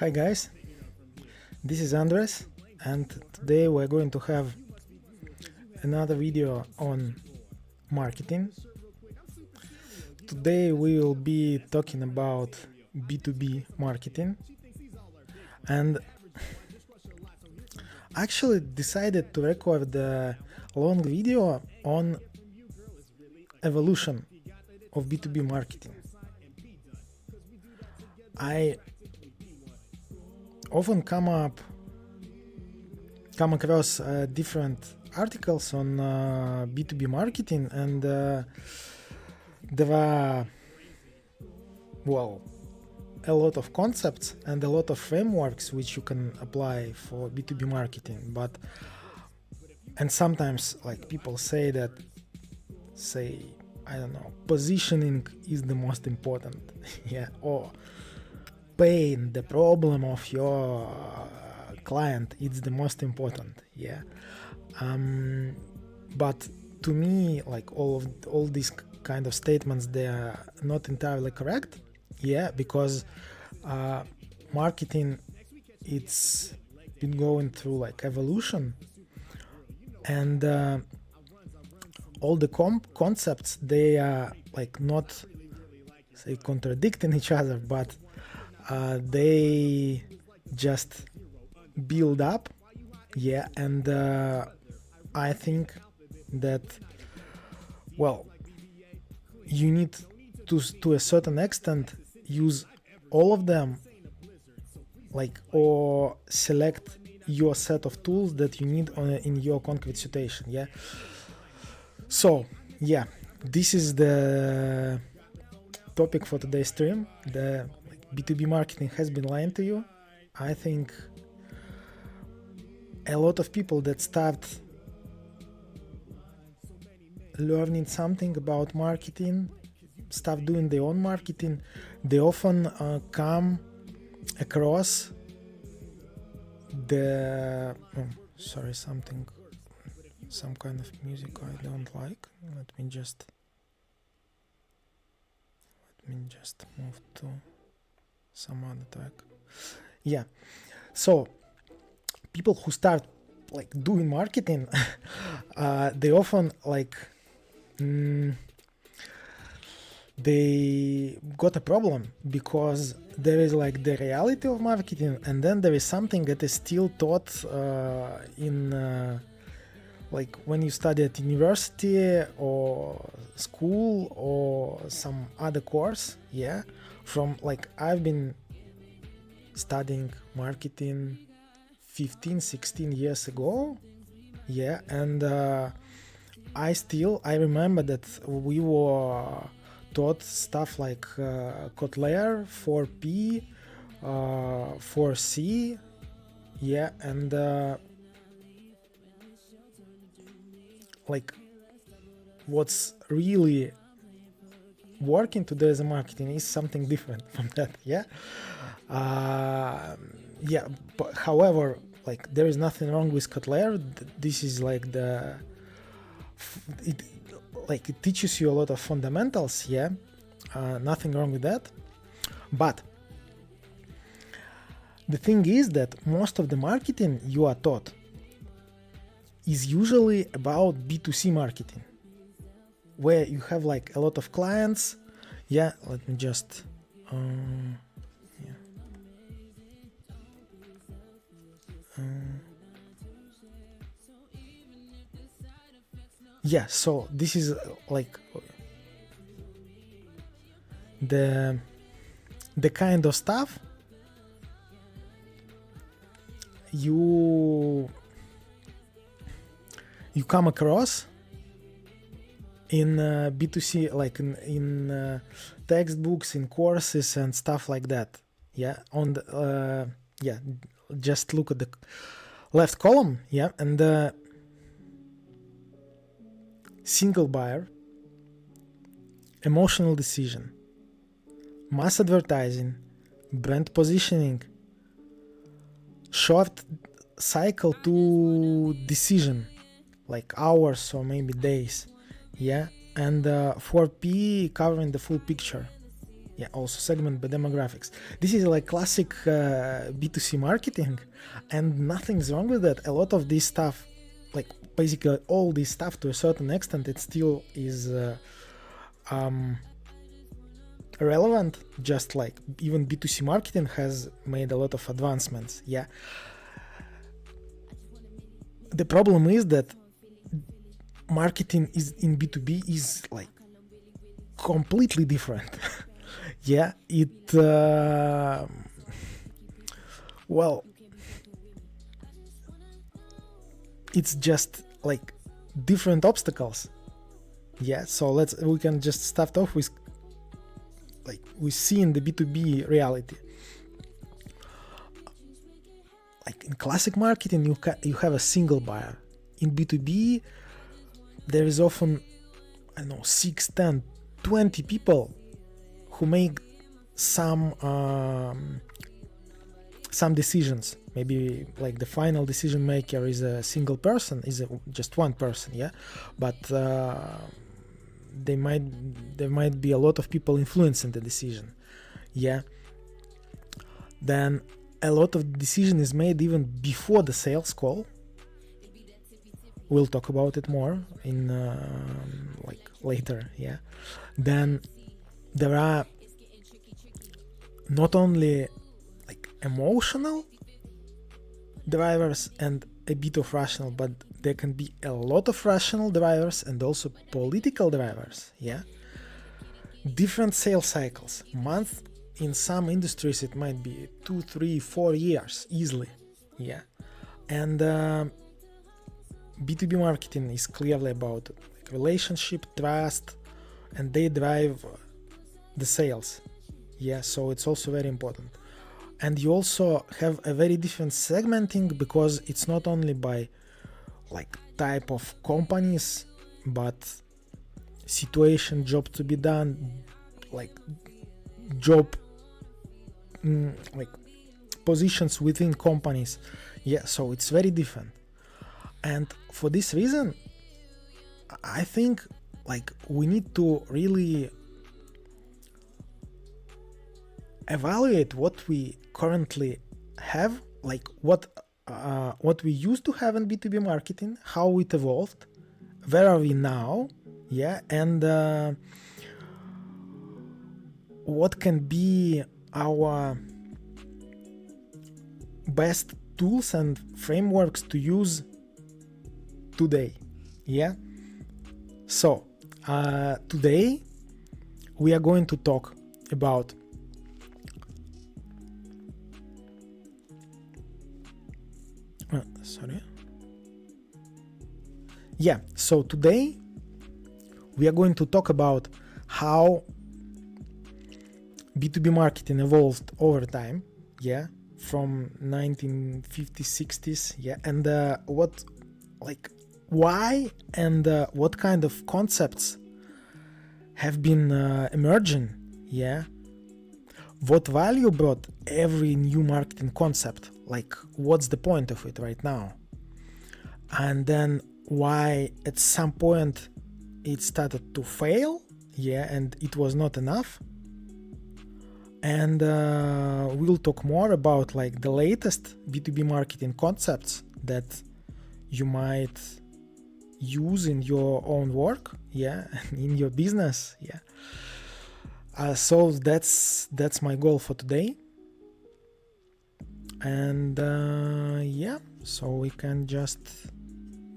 Hi guys, this is Andres, and today we're going to have another video on marketing. Today we will be talking about B2B marketing, and I actually decided to record a long video on evolution of B2B marketing. I often come across different articles on B2B marketing, and there are, a lot of concepts and a lot of frameworks which you can apply for B2B marketing. And sometimes people say, I don't know, positioning is the most important, yeah, or pain, the problem of your client, it's the most important, yeah. But to me, all these kind of statements, they are not entirely correct, yeah, because marketing, it's been going through evolution, and all the concepts, they are not say contradicting each other, but they just build up, yeah. And I think that, you need to a certain extent use all of them, or select your set of tools that you need in your concrete situation, yeah. So yeah, this is the topic for today's stream. The B2B marketing has been lying to you. I think a lot of people that start learning something about marketing, start doing their own marketing, they often come across some kind of music I don't like. Let me just move to some other track. Yeah, so people who start doing marketing, they often they got a problem, because there is the reality of marketing, and then there is something that is still taught in when you study at university or school or some other course, yeah. From I've been studying marketing 15-16 years ago, yeah, and I remember that we were taught stuff like Kotler, 4P, 4C, yeah, and what's really working today as a marketing is something different from that, yeah. Yeah, but however, there is nothing wrong with Kotler. This is it teaches you a lot of fundamentals, yeah. Nothing wrong with that. But the thing is that most of the marketing you are taught is usually about B2C marketing, where you have a lot of clients, yeah. Let me just yeah, so this is the kind of stuff you come across in B2C, in textbooks, in courses and stuff like that, yeah. On the just look at the left column, yeah, and single buyer, emotional decision, mass advertising, brand positioning, short cycle to decision, hours or maybe days, yeah, and 4P covering the full picture, Yeah, also segment by demographics. This is like classic B2C marketing, and nothing's wrong with that. A lot of this stuff, like basically all this stuff to a certain extent, it still is relevant. Just like even B2C marketing has made a lot of advancements. Yeah. The problem is that marketing is in B2B is like completely different. Yeah, well, it's just like different obstacles. Yeah, so we can just start off with like we see in the B2B reality. Like in classic marketing, you have a single buyer. In B2B, there is often, I don't know, 6, 10, 20 people who make some decisions. Maybe like the final decision maker is a single person, just one person, yeah. But there might be a lot of people influencing the decision, yeah. Then a lot of the decision is made even before the sales call. We'll talk about it more in like later, yeah. Then there are not only like emotional drivers and a bit of rational, but there can be a lot of rational drivers and also political drivers, yeah. Different sales cycles, month. In some industries it might be 2, 3, 4 years easily, yeah. And B2B marketing is clearly about like relationship, trust, and they drive the sales, yeah. So it's also very important. And you also have a very different segmenting, because it's not only by like type of companies, but situation, job to be done, like job like positions within companies, yeah. So it's very different. And for this reason, I think like we need to really evaluate what we currently have, like what we used to have in B2B marketing, how it evolved, where are we now, yeah, and what can be our best tools and frameworks to use today, yeah. So today we are going to talk about so today we are going to talk about how B2B marketing evolved over time, yeah, from 1950s, 60s, yeah, and why and what kind of concepts have been emerging, yeah, what value brought every new marketing concept, like what's the point of it right now, and then why at some point it started to fail, yeah, and it was not enough. And we'll talk more about like the latest B2B marketing concepts that you might use in your own work, yeah, in your business, yeah. So that's my goal for today. And yeah, so we can just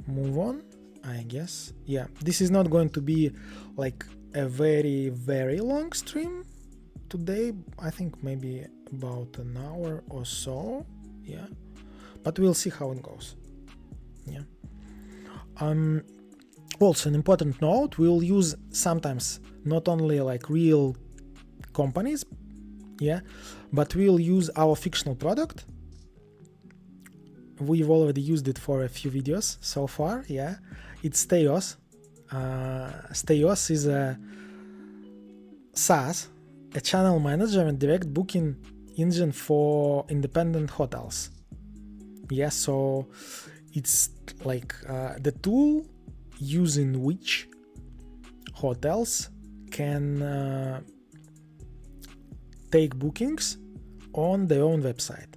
move on, I guess. Yeah, this is not going to be like a very, very long stream today. I think maybe about an hour or so, yeah, but we'll see how it goes, yeah. Also an important note, we'll use sometimes not only like real companies, yeah, but we'll use our fictional product. We've already used it for a few videos so far, yeah. It's Steos. Steos is a SaaS, a channel manager and direct booking engine for independent hotels, yeah. So it's like the tool using which hotels can take bookings on their own website.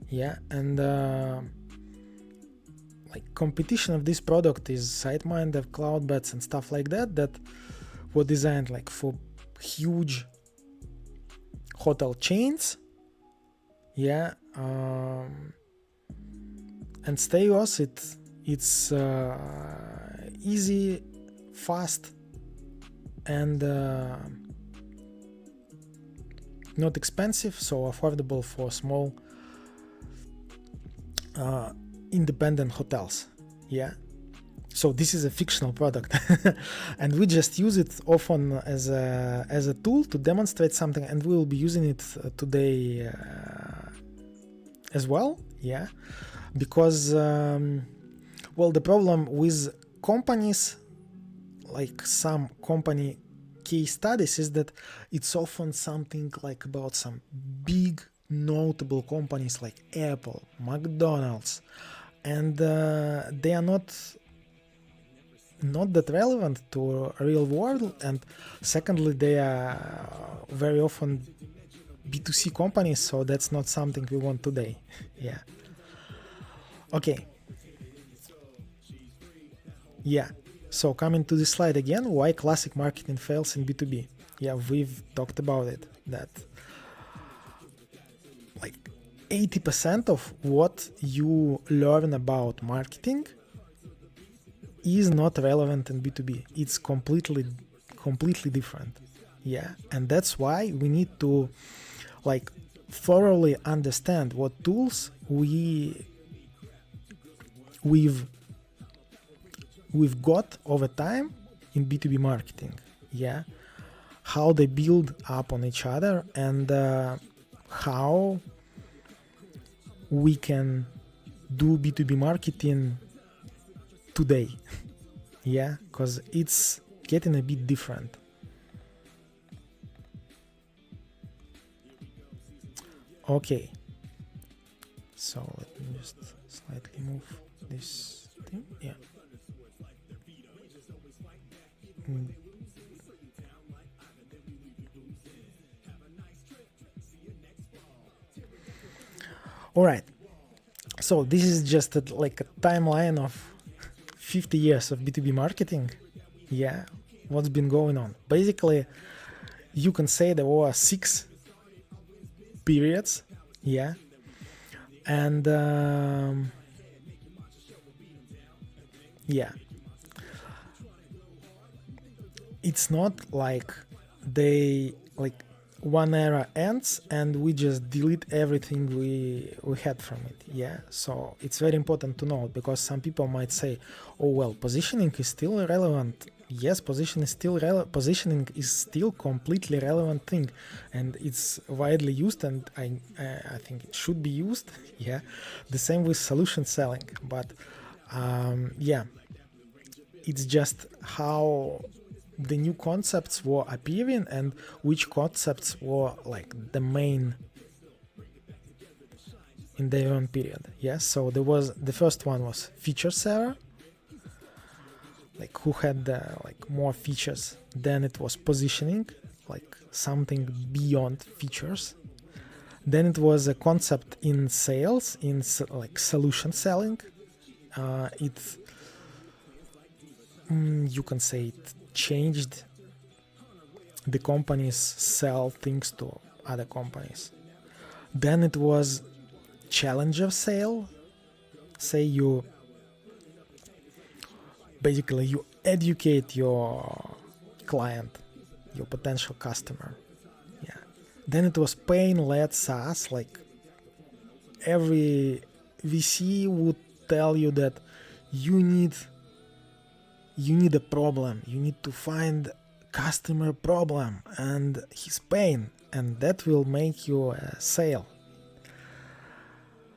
Yeah, and like competition of this product is SiteMinder, Cloudbeds, and stuff like that were designed like for huge hotel chains. Yeah, and Stayos, it's easy, fast, and not expensive, so affordable for small independent hotels. Yeah, so this is a fictional product and we just use it often as a tool to demonstrate something, and we will be using it today as well. Yeah, because well, the problem with companies, like some company case studies, is that it's often something like about some big notable companies like Apple, McDonald's, and they are not that relevant to real world. And secondly, they are very often B2C companies, so that's not something we want today. Yeah. Okay. Yeah. So coming to this slide again, why classic marketing fails in B2B? Yeah, we've talked about it, that like 80% of what you learn about marketing is not relevant in B2B. It's completely different. Yeah, and that's why we need to like thoroughly understand what tools we've got over time in B2B marketing. Yeah, how they build up on each other, and how we can do B2B marketing today. Yeah, because it's getting a bit different. Okay, so let me just slightly move this thing. Yeah. All right, so this is just like a timeline of 50 years of B2B marketing. Yeah, what's been going on? Basically, you can say there were 6 periods. Yeah, and yeah, it's not like they like one era ends and we just delete everything we had from it. Yeah, so it's very important to know, because some people might say, oh well, positioning is still relevant. Yes, positioning is still completely relevant thing, and it's widely used, and I think it should be used. Yeah, the same with solution selling, but yeah, it's just how the new concepts were appearing and which concepts were like the main in their own period. Yes, so there was the first one was feature seller, like who had like more features. Then it was positioning, like something beyond features. Then it was a concept in sales, in like solution selling. You can say it changed the companies sell things to other companies. Then it was challenger sale. Say you basically you educate your client, your potential customer. Yeah. Then it was pain-led SaaS, like every VC would tell you that you need a problem, you need to find customer problem and his pain, and that will make you a sale.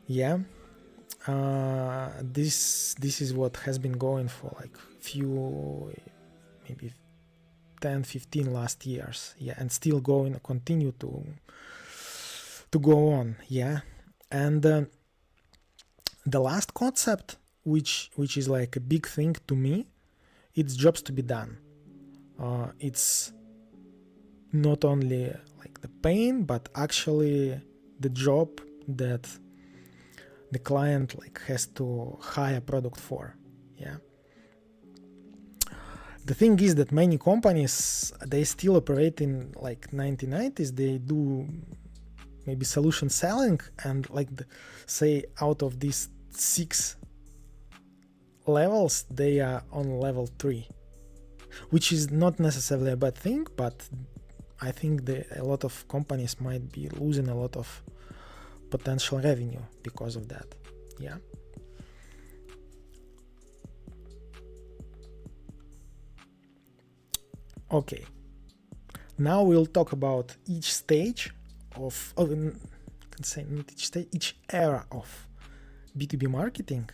Yeah, this is what has been going for like few, maybe 10-15 last years. Yeah, and still continue to go on. Yeah, and the last concept, which is like a big thing to me, it's jobs to be done. It's not only like the pain, but actually the job that the client like has to hire product for. Yeah. The thing is that many companies, they still operate in like 1990s. They do maybe solution selling, and like say out of these 6 levels, they are on level 3, which is not necessarily a bad thing, but I think a lot of companies might be losing a lot of potential revenue because of that. Yeah. Okay. Now we'll talk about each stage of can say not each stage, each era of B2B marketing,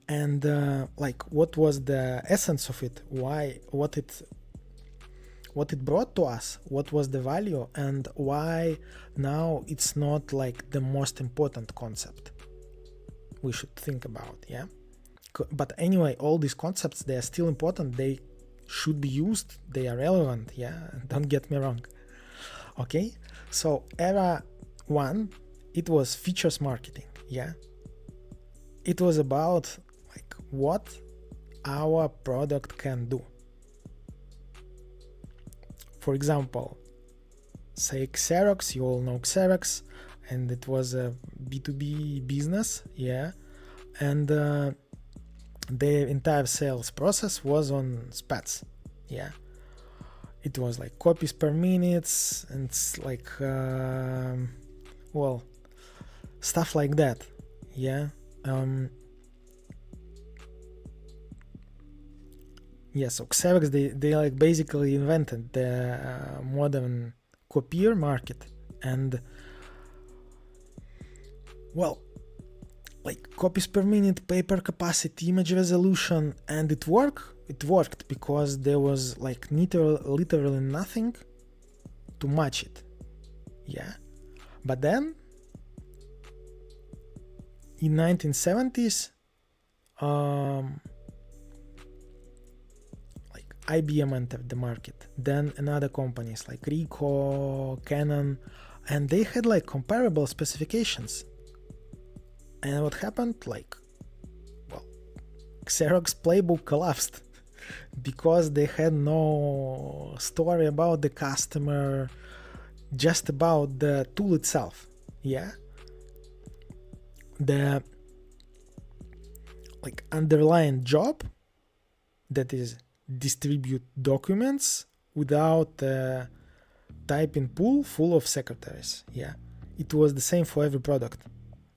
and like what was the essence of it, why, what it brought to us, what was the value, and why now it's not like the most important concept we should think about. Yeah. But anyway, all these concepts, they are still important. They should be used. They are relevant. Yeah. Don't get me wrong. Okay. So era 1, it was features marketing. Yeah. It was about like what our product can do. For example, say Xerox, you all know Xerox, and it was a B2B business. Yeah. And the entire sales process was on spats. Yeah. It was like copies per minute, and it's like well, stuff like that. Yeah. Yeah, so Xerox, they like basically invented the modern copier market, and well, like copies per minute, paper capacity, image resolution, and it worked because there was like literally nothing to match it. Yeah. But then in 1970s, like IBM entered the market, then another companies like Ricoh, Canon, and they had like comparable specifications. And what happened? Like, well, Xerox playbook collapsed because they had no story about the customer, just about the tool itself. Yeah. The like underlying job, that is distribute documents without a typing pool full of secretaries. Yeah. It was the same for every product.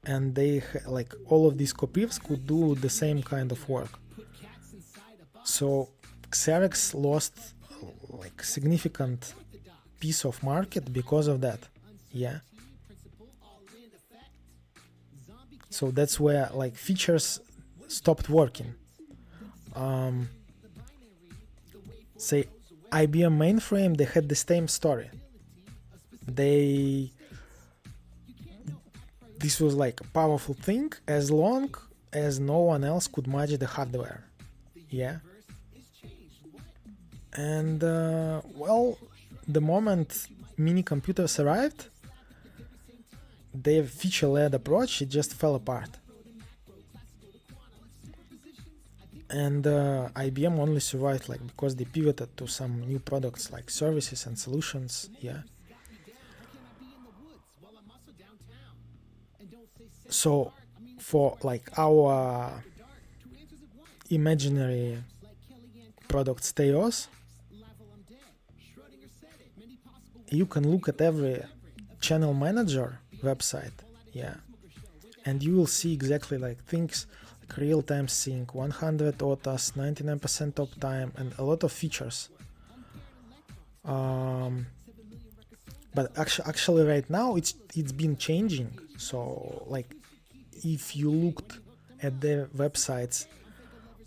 And they like all of these copiers could do the same kind of work. So Xerox lost like significant piece of market because of that. Yeah. So that's where like features stopped working. Say IBM mainframe, they had the same story. This was like a powerful thing as long as no one else could match the hardware. Yeah. And well, the moment mini computers arrived, their feature-led approach, it just fell apart. And IBM only survived like because they pivoted to some new products like services and solutions. Yeah. So for like our imaginary product Steos, you can look at every channel manager website. Yeah. And you will see exactly like things like real-time sync, 100 OTAs, 99% uptime, and a lot of features. But actually right now it's been changing. So like if you looked at the websites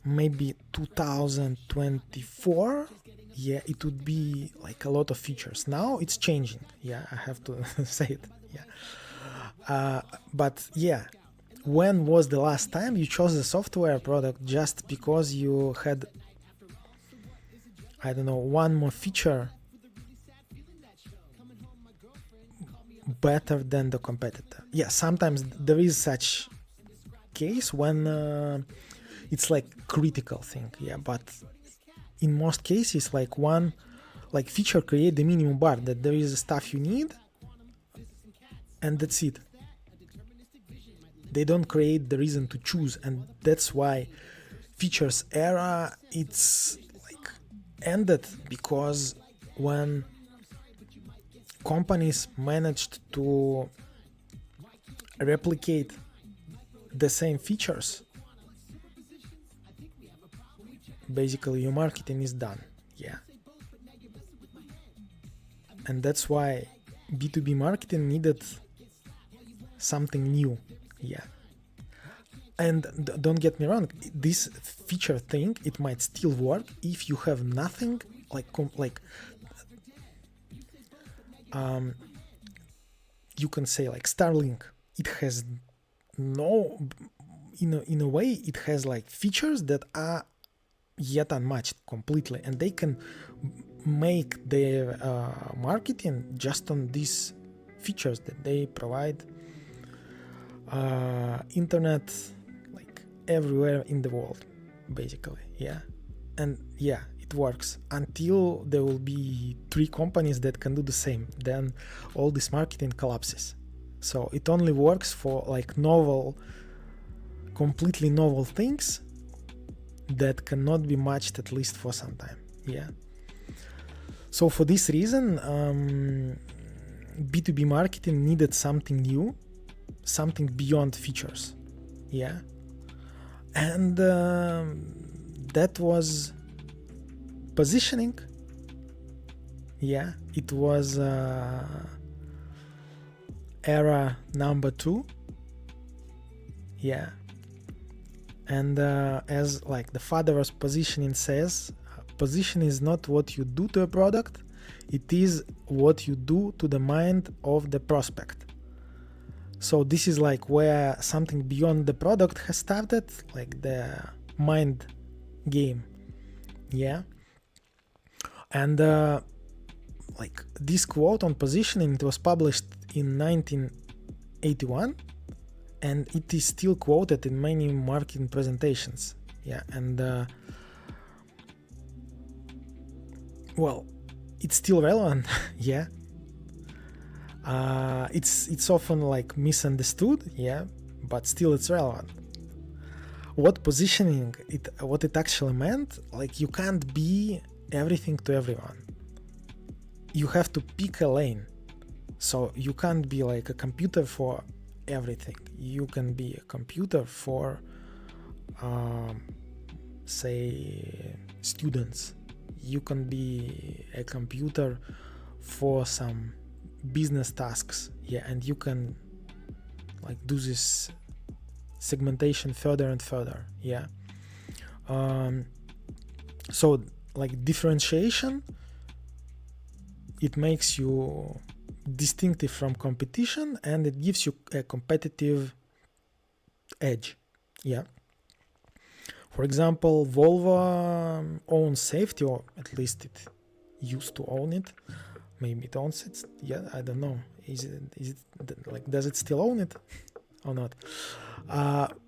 maybe 2024, yeah, it would be like a lot of features. Now it's changing. Yeah, I have to say it. Yeah. But yeah, when was the last time you chose a software product just because you had, I don't know, one more feature better than the competitor. Yeah, sometimes there is such case when it's like critical thing, yeah, but in most cases, like one like feature create the minimum bar that there is stuff you need and that's it. They don't create the reason to choose, and that's why features era it's like ended, because when companies managed to replicate the same features, basically your marketing is done, yeah. And that's why B2B marketing needed something new, yeah. And don't get me wrong, this feature thing, it might still work if you have nothing like you can say like Starlink, it has no, in a way it has like features that are yet unmatched completely, and they can make their marketing just on these features that they provide internet like everywhere in the world, basically, yeah. And yeah, it works until there will be 3 companies that can do the same, then all this marketing collapses. So it only works for like novel, completely novel things that cannot be matched, at least for some time, yeah. So for this reason, B2B marketing needed something new, something beyond features, yeah. And that was positioning, yeah. It was era number 2, yeah. And as like the father of positioning says, position is not what you do to a product, it is what you do to the mind of the prospect. So this is like where something beyond the product has started, like the mind game, yeah. And like this quote on positioning, it was published in 1981, and it is still quoted in many marketing presentations, yeah. And well, it's still relevant, yeah. It's often like misunderstood, yeah, but still it's relevant. What positioning, what it actually meant, like you can't be everything to everyone. You have to pick a lane. So you can't be like a computer for everything. You can be a computer for say students. You can be a computer for some business tasks, yeah, and you can like do this segmentation further and further, yeah. So like differentiation, it makes you distinctive from competition, and it gives you a competitive edge, yeah. For example, Volvo owns safety, or at least it used to own it. Maybe it owns it, yeah, I don't know. Is it like, does it still own it or not?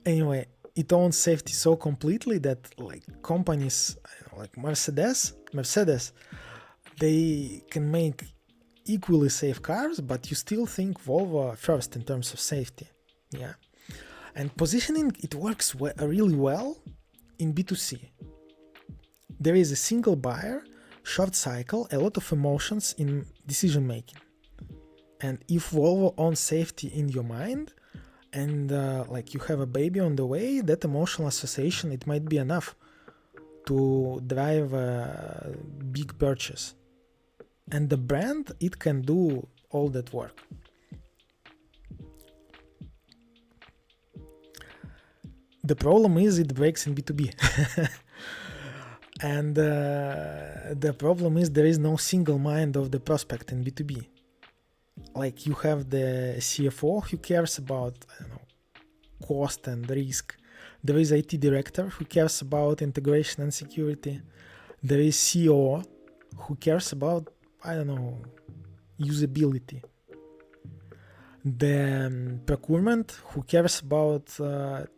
Anyway, it owns safety so completely that like companies like Mercedes, they can make equally safe cars, but you still think Volvo first in terms of safety, yeah. And positioning, it works really well in B2C. There is a single buyer, short cycle, a lot of emotions in decision making. And if Volvo owns safety in your mind, and like you have a baby on the way, that emotional association, it might be enough to drive a big purchase. And the brand, it can do all that work. The problem is it breaks in B2B. And the problem is there is no single mind of the prospect in B2B. Like you have the CFO who cares about, I don't know, cost and risk. There is IT director who cares about integration and security. There is CEO who cares about, I don't know, usability. the procurement who cares about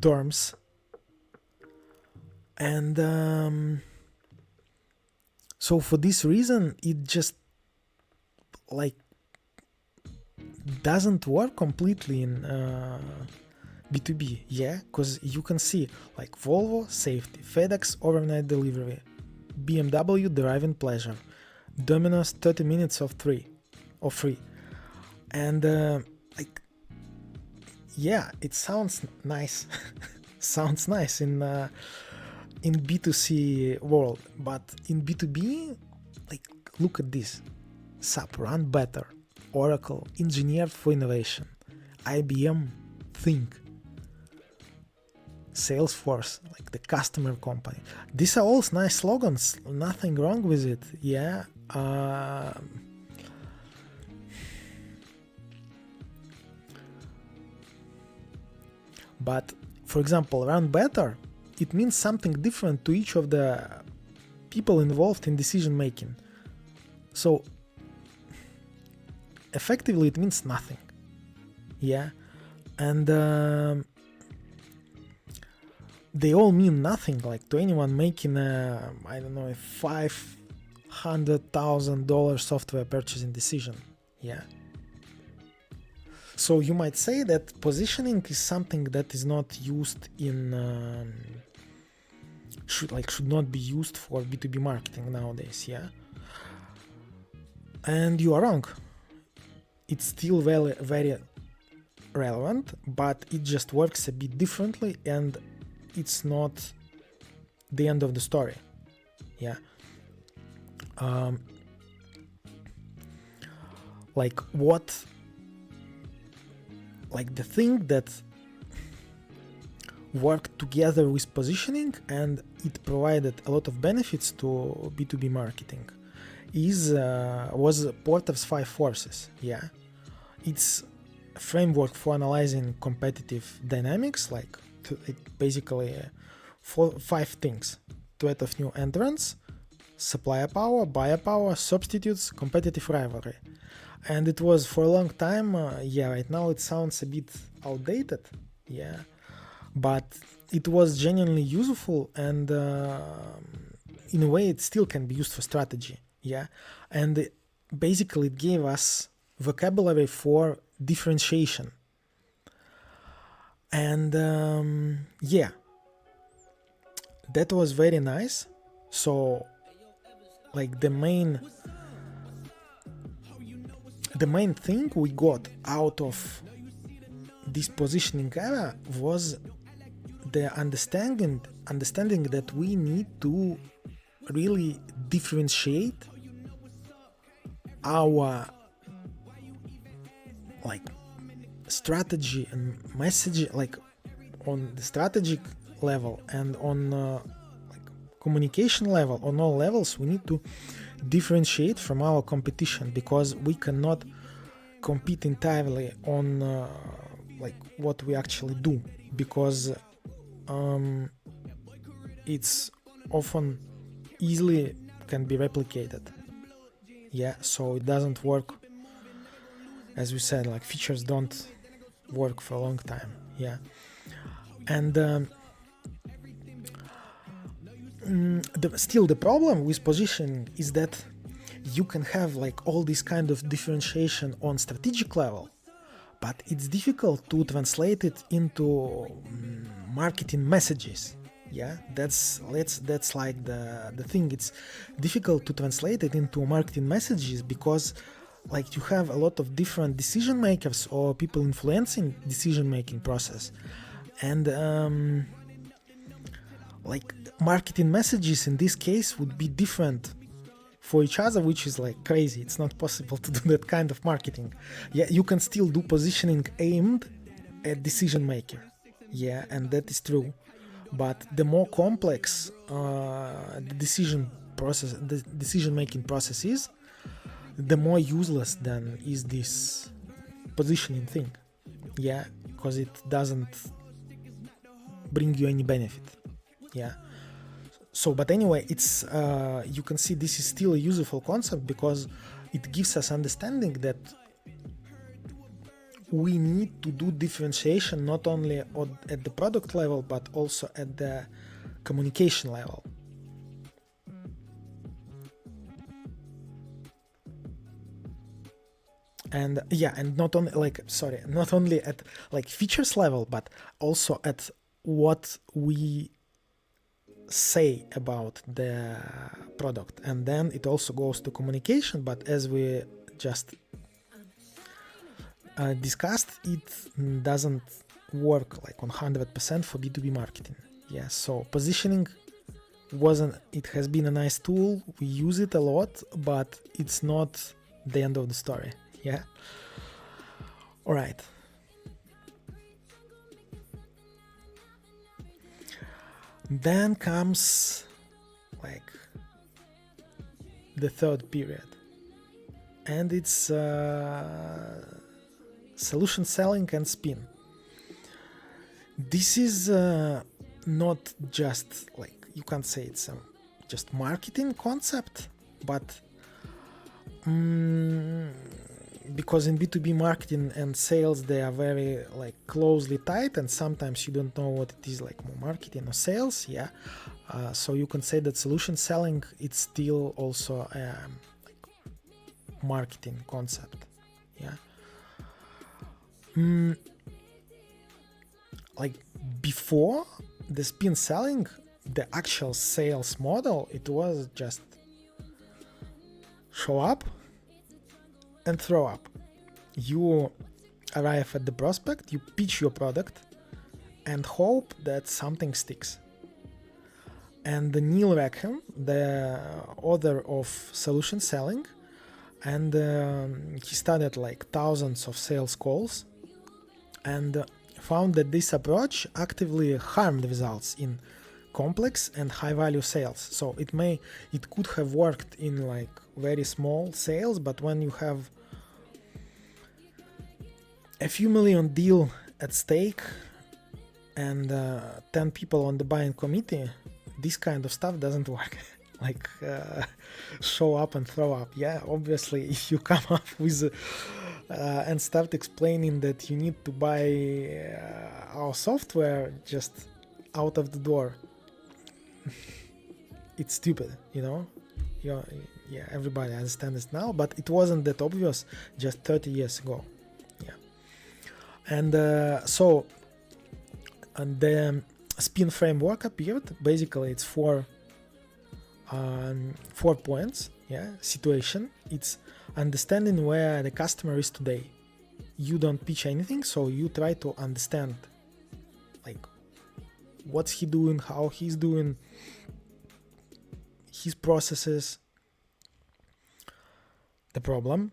terms, and so for this reason it just like doesn't work completely in B2B, yeah, because you can see like Volvo safety, FedEx overnight delivery, BMW driving pleasure, Domino's 30 minutes of free, and like yeah, it sounds nice, sounds nice in B2C world, but in B2B, like look at this: SAP run better, Oracle engineered for innovation, IBM think, Salesforce, like the customer company. These are all nice slogans, nothing wrong with it, yeah. But for example, run better, it means something different to each of the people involved in decision making. So effectively it means nothing, yeah. And they all mean nothing, like to anyone making a, I don't know, a $500,000 software purchasing decision, yeah. So you might say that positioning is something that is not used in should not be used for B2B marketing nowadays, yeah. And you are wrong. It's still very, very relevant, but it just works a bit differently, and it's not the end of the story, yeah. Like the thing that worked together with positioning and it provided a lot of benefits to B2B marketing was Porter's 5 forces, yeah. It's a framework for analyzing competitive dynamics, like basically 5 things: threat of new entrants, supplier power, buyer power, substitutes, competitive rivalry. And it was for a long time, yeah, right now it sounds a bit outdated, yeah, but it was genuinely useful, and in a way it still can be used for strategy, yeah. And basically it gave us vocabulary for differentiation. And yeah, that was very nice. So like the main thing we got out of this positioning era was the understanding that we need to really differentiate our like strategy and message, like on the strategic level and on like communication level. On all levels we need to differentiate from our competition, because we cannot compete entirely on like what we actually do, because it's often easily can be replicated, yeah. So it doesn't work, as we said, like features don't work for a long time, yeah. And still the problem with positioning is that you can have like all this kind of differentiation on strategic level, but it's difficult to translate it into marketing messages, yeah. That's like the thing. It's difficult to translate it into marketing messages because like you have a lot of different decision makers or people influencing decision making process, and like marketing messages in this case would be different for each other, which is like crazy. It's not possible to do that kind of marketing. Yeah, you can still do positioning aimed at decision maker, yeah, and that is true. But the more complex the decision making process is, the more useless then is this positioning thing, yeah, because it doesn't bring you any benefit, yeah. So but anyway, it's you can see this is still a useful concept because it gives us understanding that we need to do differentiation not only at the product level but also at the communication level. And not only at like features level, but also at what we say about the product. And then it also goes to communication, but as we just discussed, it doesn't work like 100% for B2B marketing. Yeah, so positioning it has been a nice tool, we use it a lot, but it's not the end of the story. Yeah. All right. Then comes like the third period, and it's solution selling and spin. This is not just like, you can't say it's just marketing concept, but because in B2B marketing and sales, they are very like closely tied, and sometimes you don't know what it is, like more marketing or sales. Yeah. So you can say that solution selling, it's still also like marketing concept. Yeah. Like before the spin selling, the actual sales model, it was just show up and throw up. You arrive at the prospect, you pitch your product and hope that something sticks. And Neil Rackham, the author of Solution Selling, and he studied like thousands of sales calls and found that this approach actively harmed results in complex and high value sales. So it could have worked in like very small sales, but when you have a few million deal at stake and 10 people on the buying committee, this kind of stuff doesn't work. Like show up and throw up. Yeah, obviously if you come up with and start explaining that you need to buy our software just out of the door, it's stupid, you know. Yeah, everybody understands this now, but it wasn't that obvious just 30 years ago. Yeah. And so the spin framework appeared. Basically it's four points. Yeah. Situation, it's understanding where the customer is today. You don't pitch anything, so you try to understand like what's he doing, how he's doing, his processes, the problem,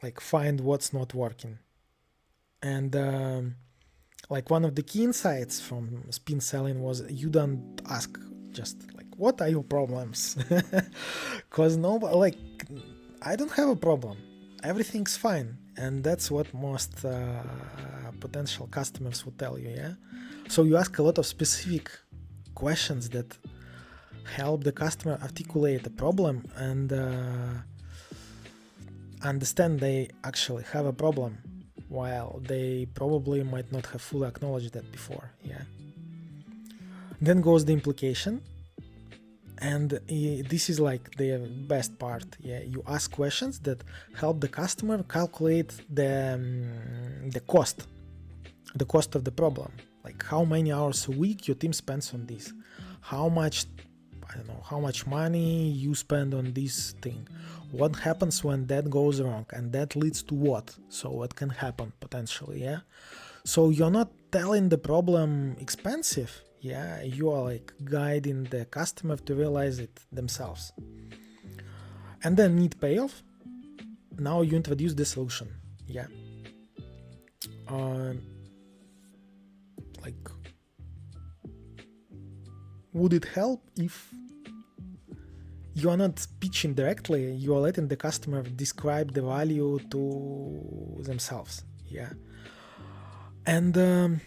like find what's not working. And like one of the key insights from spin selling was you don't ask just like what are your problems, because nobody, like, I don't have a problem, everything's fine. And that's what most potential customers would tell you. Yeah. So you ask a lot of specific questions that help the customer articulate the problem and understand they actually have a problem, while they probably might not have fully acknowledged that before. Yeah. Then goes the implication, and this is like the best part. Yeah, you ask questions that help the customer calculate the cost of the problem. Like how many hours a week your team spends on this, how much money you spend on this thing, what happens when that goes wrong, and that leads to what, so what can happen potentially. Yeah. So you're not telling the problem expensive. Yeah, you are like guiding the customer to realize it themselves. And then need payoff. Now you introduce the solution. Yeah. Like, would it help if you are not pitching directly, you are letting the customer describe the value to themselves. Yeah. And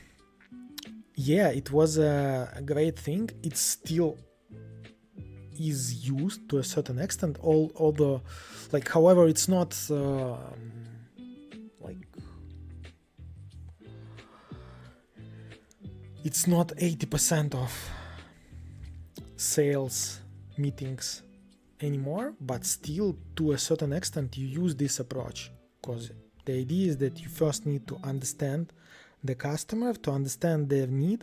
yeah, it was a great thing. It still is used to a certain extent, although like, however, it's not like it's not 80% of sales meetings anymore, but still to a certain extent you use this approach, because the idea is that you first need to understand the customer, to understand their need,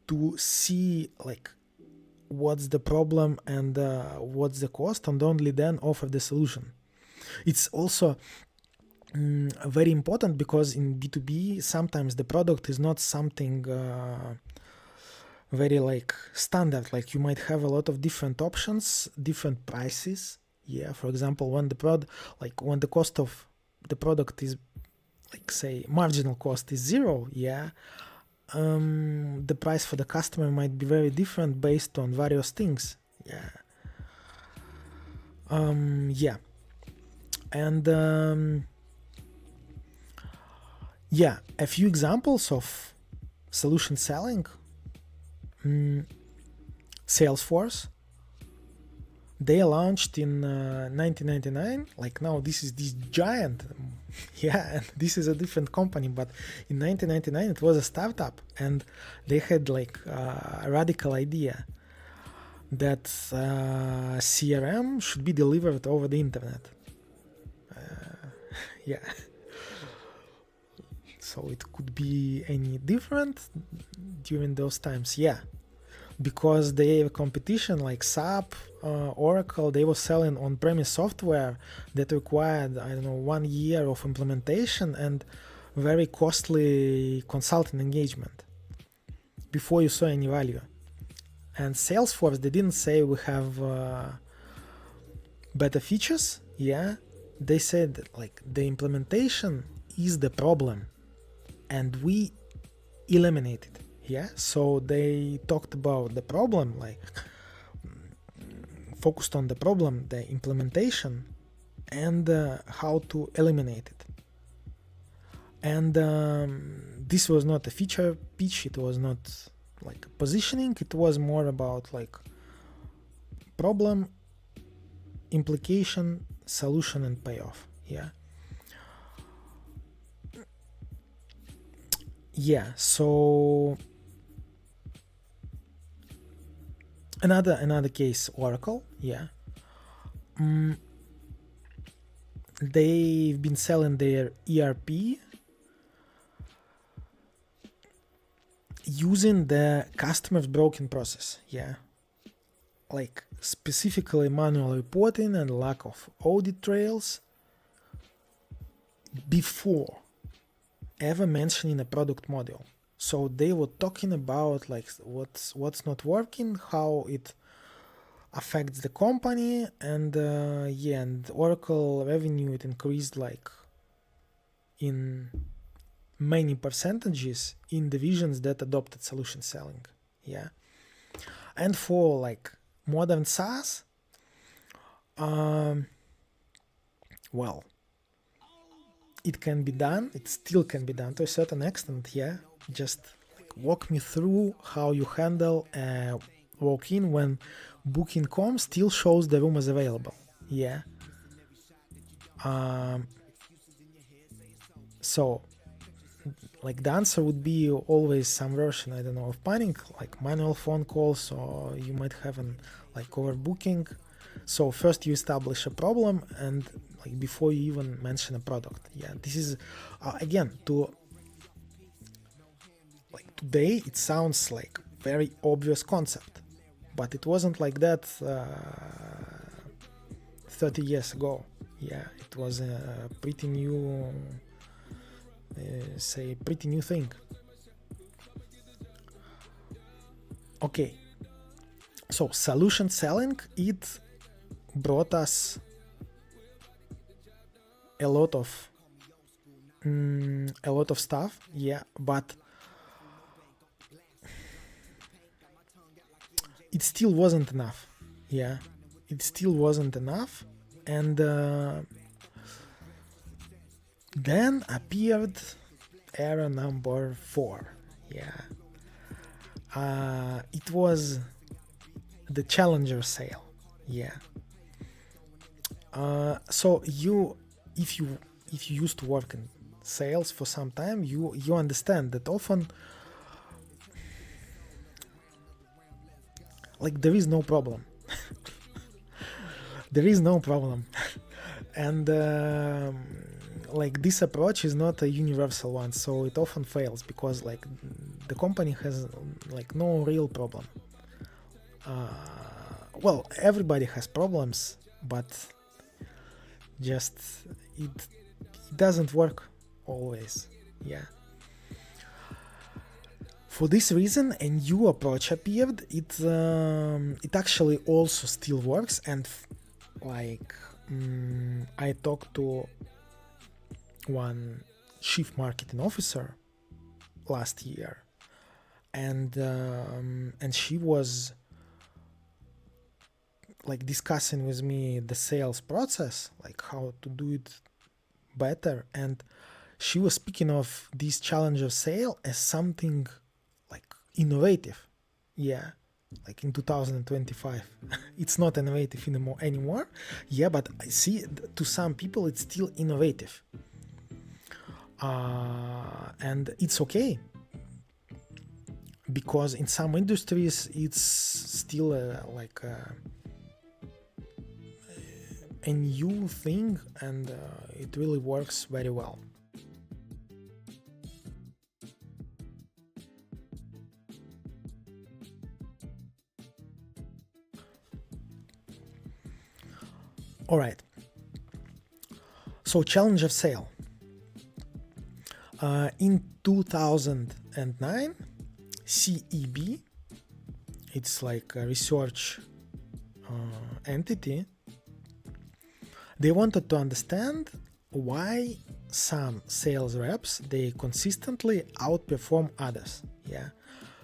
to see like what's the problem and what's the cost, and only then offer the solution. It's also very important because in B2B sometimes the product is not something very like standard. Like you might have a lot of different options, different prices. Yeah, for example, when the cost of the product is like, say, marginal cost is zero, yeah, the price for the customer might be very different based on various things. Yeah. Yeah. And yeah, a few examples of solution selling. Salesforce, they launched in 1999. Like now this is this giant, yeah, and this is a different company, but in 1999 it was a startup, and they had like a radical idea that CRM should be delivered over the internet. Yeah. So it could be any different during those times, yeah, because they have competition like SAP, Oracle. They were selling on-premise software that required, I don't know, 1 year of implementation and very costly consulting engagement before you saw any value. And Salesforce, they didn't say we have better features, yeah. They said that, like, the implementation is the problem and we eliminate it. Yeah, so they talked about the problem, like focused on the problem, the implementation, and how to eliminate it. And this was not a feature pitch, it was not like positioning, it was more about like problem, implication, solution, and payoff. Yeah. Yeah, so another case, Oracle. Yeah, they've been selling their ERP using the customer's broken process. Yeah, like specifically manual reporting and lack of audit trails before ever mentioning a product module. So they were talking about like what's not working, how it affects the company, and yeah, and Oracle revenue, it increased like in many percentages in divisions that adopted solution selling. Yeah. And for like modern SaaS, well, it can be done, it still can be done to a certain extent. Yeah, just like walk me through how you handle a walk-in when booking.com still shows the room as available. Yeah. So like the answer would be always some version, I don't know, of panic, like manual phone calls, or you might have an like overbooking. So first you establish a problem, and like before you even mention a product. Yeah, this is again, to like today it sounds like very obvious concept, but it wasn't like that 30 years ago. Yeah, it was a pretty new pretty new thing. Okay, so solution selling, it brought us a lot of stuff. Yeah, but it still wasn't enough. Yeah, it still wasn't enough. And then appeared era number 4. Yeah, it was the challenger sale. Yeah. So if you used to work in sales for some time, you understand that often like there is no problem. There is no problem. And like this approach is not a universal one, so it often fails because like the company has like no real problem. Well, everybody has problems, but just it doesn't work always. Yeah. For this reason, a new approach appeared. It actually also still works, and I talked to one chief marketing officer last year, and she was like discussing with me the sales process, like how to do it better, and she was speaking of this challenge of sale as something like innovative. Yeah, like in 2025 it's not innovative anymore. Yeah, but I see to some people it's still innovative, and it's okay, because in some industries it's still a new thing, and it really works very well. All right. So challenge of sale. In 2009, CEB, it's like a research entity, they wanted to understand why some sales reps, they consistently outperform others. Yeah.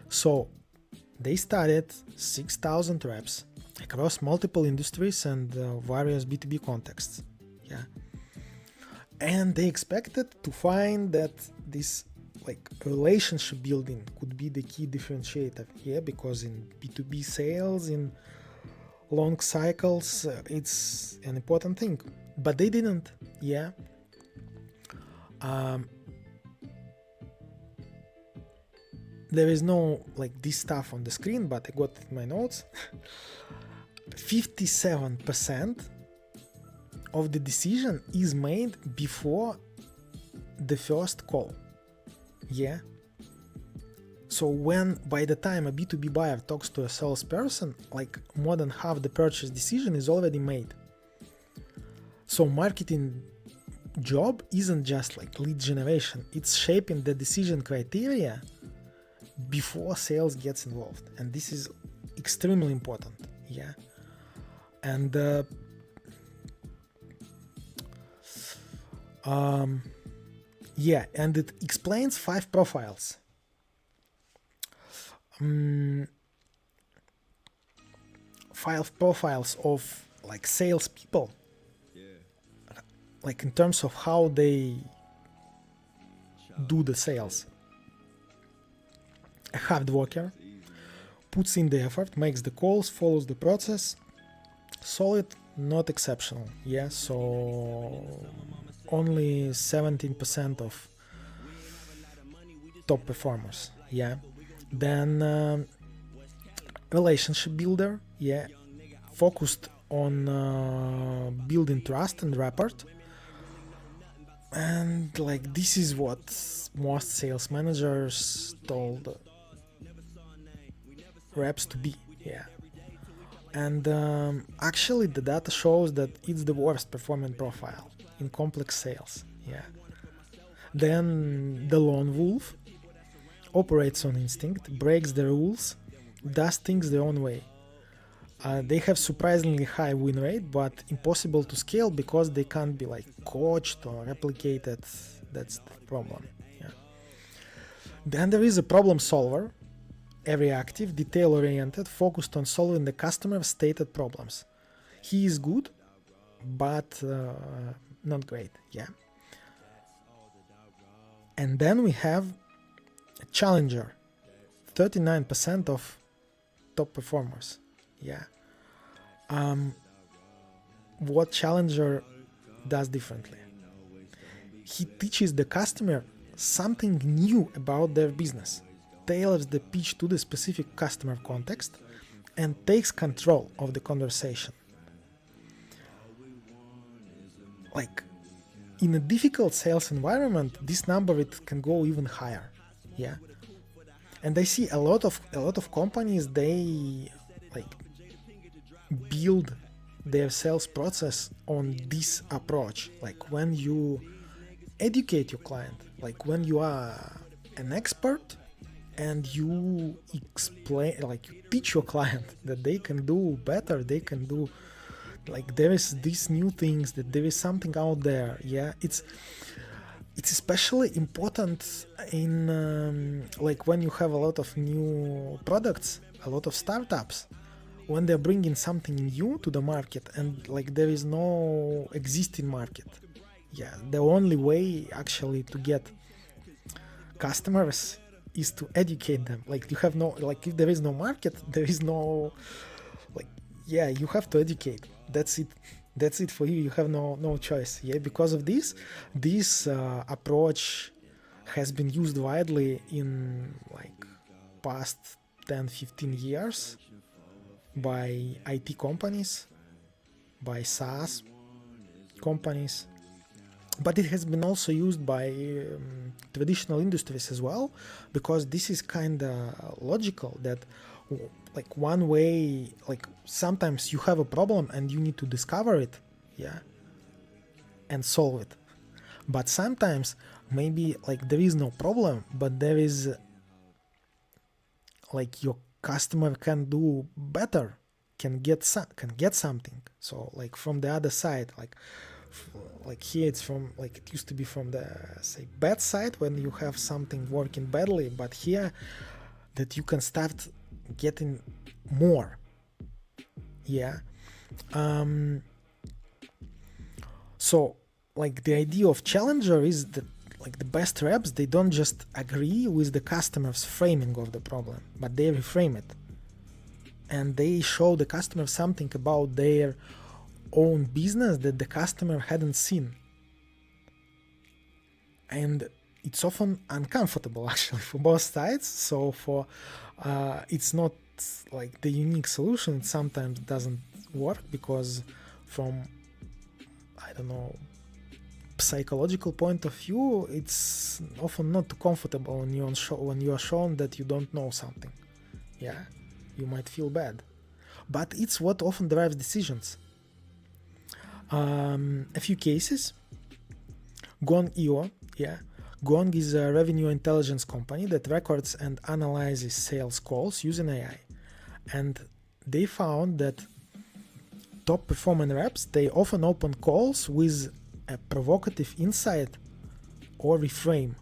So they studied 6,000 reps across multiple industries and various B2B contexts. Yeah. And they expected to find that this like relationship building could be the key differentiator. Yeah, because in B2B sales, in long cycles, it's an important thing. But they didn't. Yeah. There is no like this stuff on the screen, but I got it in my notes. 57% of the decision is made before the first call. Yeah. So when by the time a B2B buyer talks to a salesperson, like more than half the purchase decision is already made. So marketing job isn't just like lead generation, it's shaping the decision criteria before sales gets involved, and this is extremely important. Yeah. And yeah, and it explains 5 profiles. 5 profiles of like salespeople, like in terms of how they do the sales. A hard worker, puts in the effort, makes the calls, follows the process. Solid, not exceptional. Yeah, so only 17% of top performers. Yeah. Then relationship builder. Yeah, focused on building trust and rapport. And like this is what most sales managers told reps to be. Yeah. And actually the data shows that it's the worst performing profile in complex sales. Yeah. Then the lone wolf operates on instinct, breaks the rules, does things their own way. They have surprisingly high win rate, but impossible to scale because they can't be like coached or replicated. That's the problem. Yeah. Then there is a problem solver, a reactive, detail-oriented, focused on solving the customer's stated problems. He is good, but not great. Yeah. And then we have a challenger, 39% of top performers. Yeah. What challenger does differently? He teaches the customer something new about their business, tailors the pitch to the specific customer context, and takes control of the conversation. Like in a difficult sales environment, this number it can go even higher. Yeah. And I see a lot of companies, they like build their sales process on this approach. Like when you educate your client, like when you are an expert and you explain, like you teach your client that they can do better, they can do, like there is these new things, that there is something out there. Yeah, it's especially important in like when you have a lot of new products, a lot of startups, when they're bringing something new to the market and like there is no existing market. Yeah, the only way actually to get customers is to educate them. Like you have no, like if there is no market, there is no, like, yeah, you have to educate. That's it for you. You have no choice. Yeah, because of this approach has been used widely in like past 10-15 years by IT companies, by SaaS companies, but it has been also used by traditional industries as well, because this is kind of logical that like one way, like sometimes you have a problem and you need to discover it, yeah, and solve it. But sometimes maybe like there is no problem, but there is like your customer can do better, can get something. So like from the other side, like here it's from, like it used to be from the, say, bad side when you have something working badly, but here that you can start getting more. Yeah. So like the idea of challenger is that like the best reps, they don't just agree with the customer's framing of the problem, but they reframe it. And they show the customer something about their own business that the customer hadn't seen. And it's often uncomfortable actually for both sides. So for it's not like the unique solution. It sometimes doesn't work because from, I don't know, psychological point of view, it's often not too comfortable when you are shown that you don't know something. Yeah, you might feel bad, but it's what often drives decisions. A few cases. Gong.io, yeah. Gong is a revenue intelligence company that records and analyzes sales calls using AI. And they found that top performing reps, they often open calls with a provocative insight or reframe,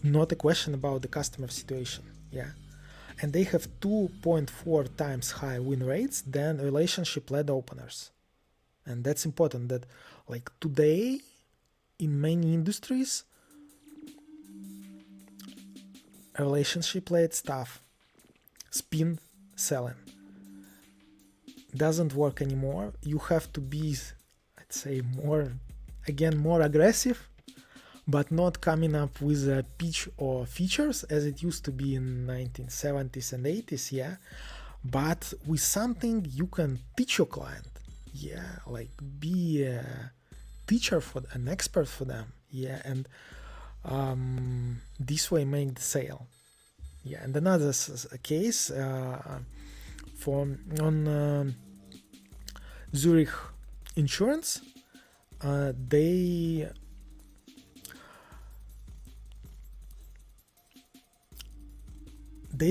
not a question about the customer situation. Yeah. And they have 2.4 times higher win rates than relationship-led openers. And that's important, that like today in many industries, relationship-led stuff, spin selling, doesn't work anymore. You have to be, let's say, more aggressive, but not coming up with a pitch or features as it used to be in 1970s and 80s, yeah, but with something you can teach your client, yeah, like be a teacher for an expert for them, yeah, and this way make the sale. Yeah, and another case on Zurich Insurance, they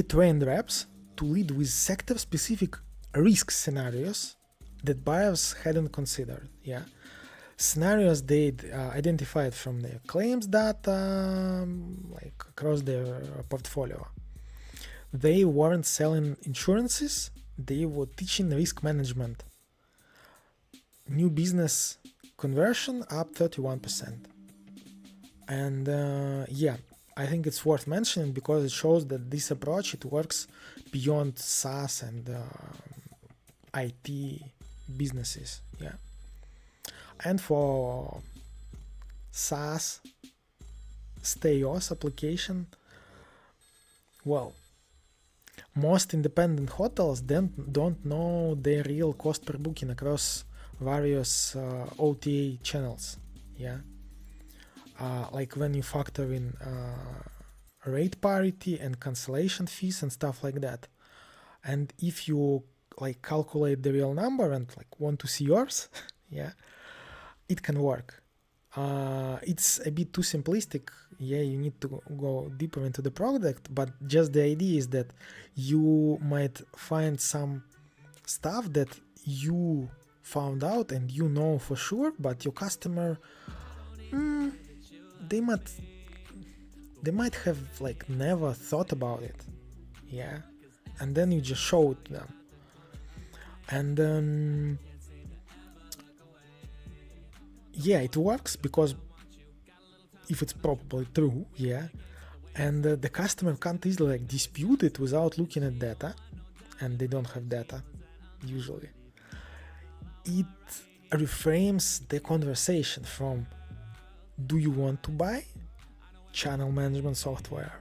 trained reps to lead with sector-specific risk scenarios that buyers hadn't considered. Yeah, scenarios they identified from their claims data, like across their portfolio. They weren't selling insurances; they were teaching risk management. New business conversion up 31%, and yeah. I think it's worth mentioning because it shows that this approach, it works beyond SaaS and IT businesses. Yeah, and for SaaS Stayos application, well, most independent hotels then don't know their real cost per booking across various OTA channels. Yeah, like when you factor in rate parity and cancellation fees and stuff like that. And if you like calculate the real number and like want to see yours, yeah, it can work. It's a bit too simplistic. Yeah, you need to go deeper into the product, but just the idea is that you might find some stuff that you found out and you know for sure, but your customer, they might have like never thought about it. Yeah, and then you just show it to them, and yeah, it works because if it's probably true, yeah, and the customer can't easily like dispute it without looking at data, and they don't have data usually. It reframes the conversation from do you want to buy channel management software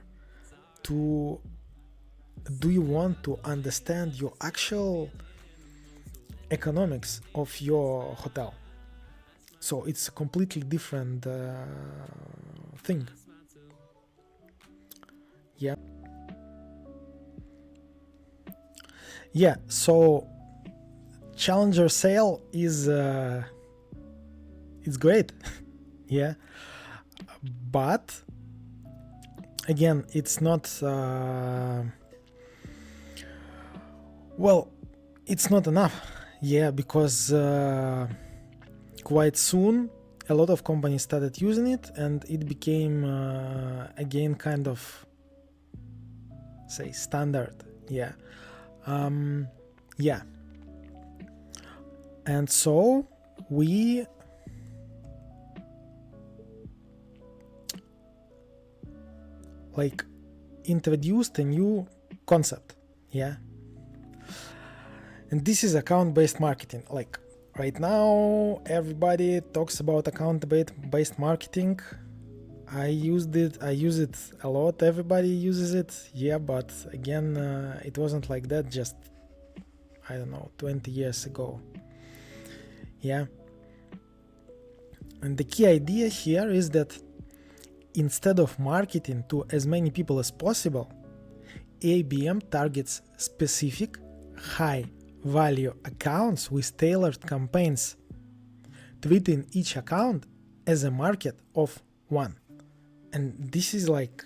to do you want to understand your actual economics of your hotel. So it's a completely different thing. Yeah. Yeah, so challenger sale is it's great. Yeah, but again, it's not well, it's not enough. Yeah, because quite soon a lot of companies started using it, and it became again kind of say standard. Yeah. Yeah, and so we like introduced a new concept. Yeah, and this is account-based marketing. Like right now everybody talks about account-based marketing. I use it a lot, everybody uses it. Yeah, but again, it wasn't like that just, I don't know, 20 years ago. Yeah, and the key idea here is that instead of marketing to as many people as possible, ABM targets specific high value accounts with tailored campaigns, treating each account as a market of one. And this is like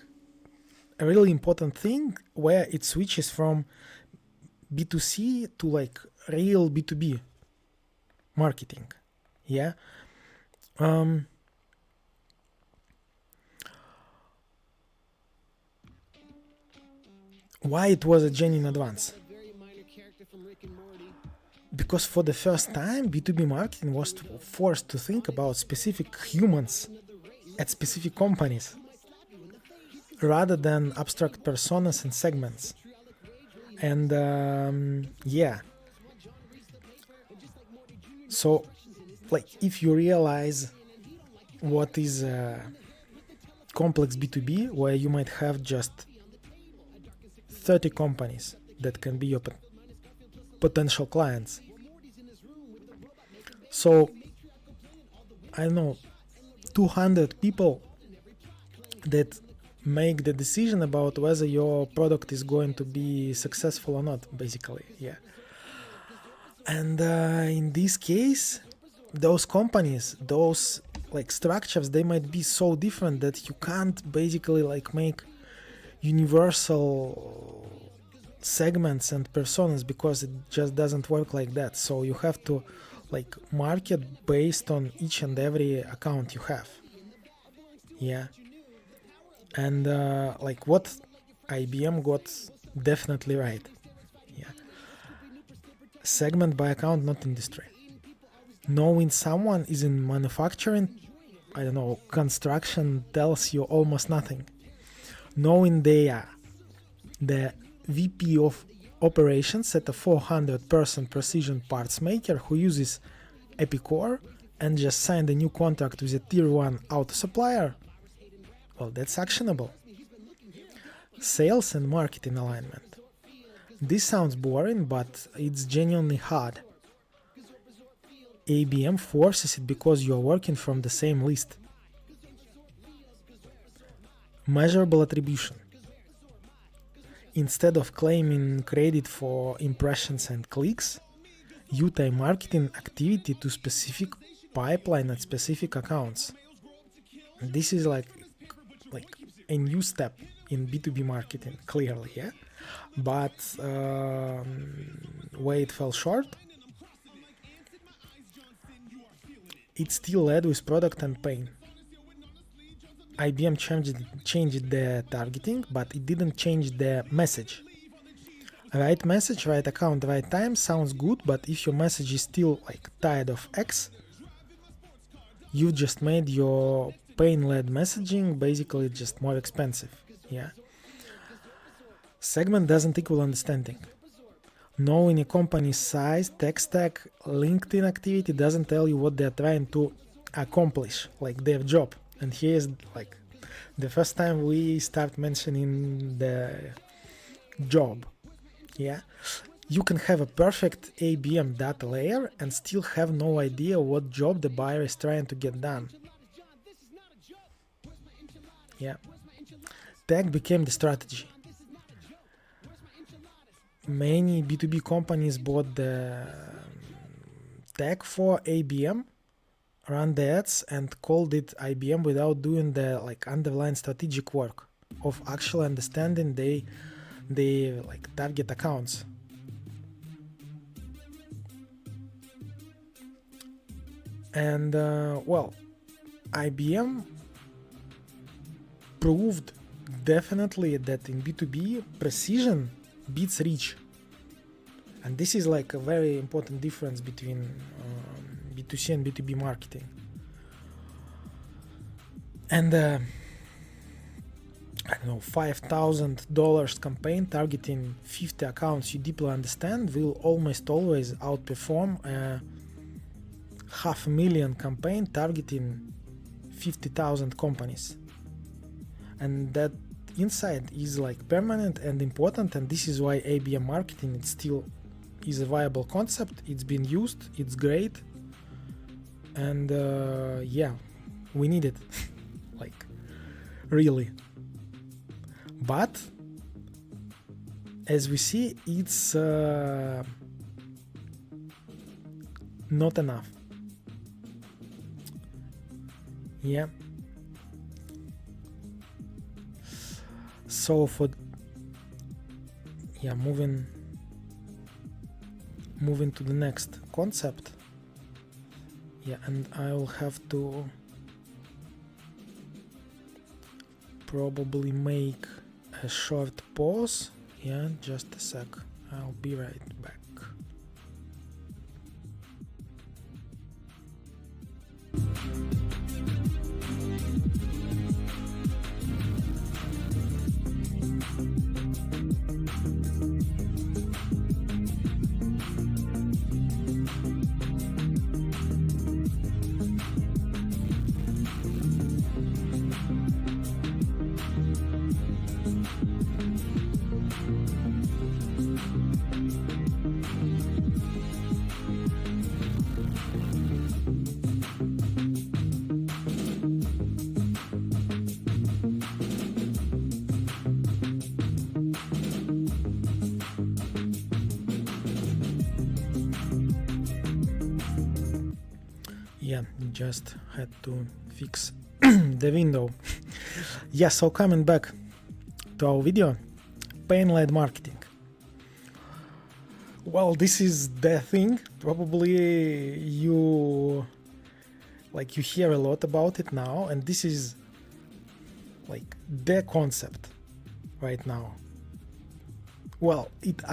a really important thing where it switches from B2C to like real B2B marketing. Yeah. Why it was a genuine advance? Because for the first time, B2B marketing was forced to think about specific humans at specific companies rather than abstract personas and segments. And yeah, so like if you realize what is complex B2B, where you might have just 30 companies that can be your potential clients. So I don't know, 200 people that make the decision about whether your product is going to be successful or not, basically. Yeah. And in this case, those companies, those like structures, they might be so different that you can't basically like make universal segments and personas, because it just doesn't work like that. So you have to like market based on each and every account you have. Yeah. And like what IBM got definitely right. Yeah. Segment by account, not industry. Knowing someone is in manufacturing, I don't know, construction, tells you almost nothing. Knowing they are the VP of operations at a 400-person precision parts maker who uses Epicor and just signed a new contract with a tier 1 auto supplier, well, that's actionable. Sales and marketing alignment. This sounds boring, but it's genuinely hard. ABM forces it because you're working from the same list. Measurable attribution. Instead of claiming credit for impressions and clicks, you tie marketing activity to specific pipeline and specific accounts. And this is like a new step in B2B marketing, clearly, yeah? But where it fell short, it still led with product and pain. IBM changed the targeting, but it didn't change the message. Right message, right account, right time sounds good, but if your message is still like tired of X, you just made your pain-led messaging basically just more expensive. Yeah. Segment doesn't equal understanding. Knowing a company's size, tech stack, LinkedIn activity doesn't tell you what they're trying to accomplish, like their job. And here's like the first time we start mentioning the job. Yeah. You can have a perfect ABM data layer and still have no idea what job the buyer is trying to get done. Yeah. Tech became the strategy. Many B2B companies bought the tech for ABM, ran the ads, and called it IBM without doing the like underlying strategic work of actually understanding they like target accounts. And well, IBM proved definitely that in B2B precision beats reach. And this is like a very important difference between B2C and B2B marketing. And I don't know, $5,000 campaign targeting 50 accounts you deeply understand will almost always outperform a $500,000 campaign targeting 50,000 companies. And that insight is like permanent and important, and this is why ABM marketing it still is a viable concept. It's been used, it's great, and yeah, we need it. Like really. But as we see, it's not enough. Yeah. So for moving to the next concept. Yeah, and I will have to probably make a short pause. Yeah, just a sec. I'll be right back. Yeah, just had to fix the window. Yeah, so coming back to our video, pain-led marketing. Well, this is the thing. Probably you hear a lot about it now, and this is like the concept right now. Well, it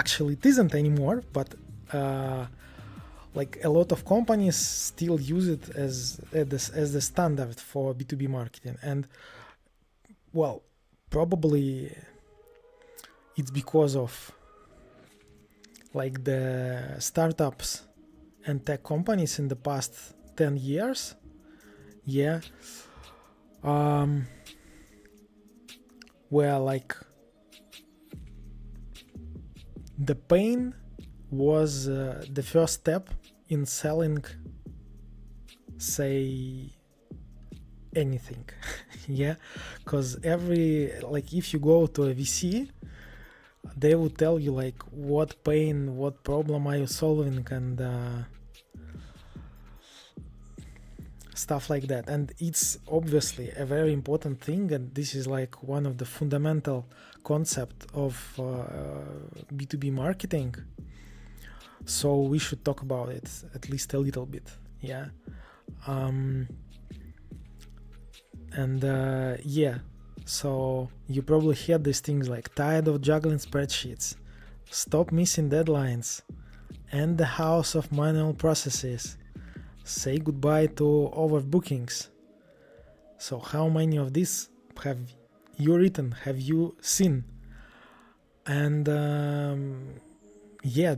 isn't anymore, but like a lot of companies still use it as the standard for B2B marketing. And well, probably it's because of like the startups and tech companies in the past 10 years. Yeah. Where like the pain was the first step in selling, say, anything. Yeah, because if you go to a VC, they will tell you like what pain, what problem are you solving, and stuff like that. And it's obviously a very important thing, and this is like one of the fundamental concept of B2B marketing, so we should talk about it at least a little bit. Yeah. So you probably heard these things like tired of juggling spreadsheets, stop missing deadlines, and the house of manual processes, say goodbye to overbookings. So how many of these have you written, have you seen? And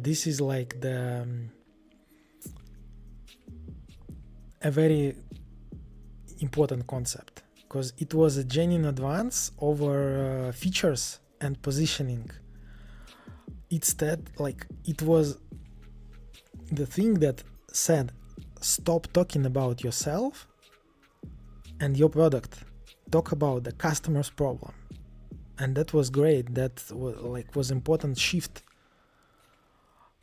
this is like a very important concept, because it was a genuine advance over features and positioning. Instead, it was the thing that said, stop talking about yourself and your product, talk about the customer's problem. And that was great. That was important shift.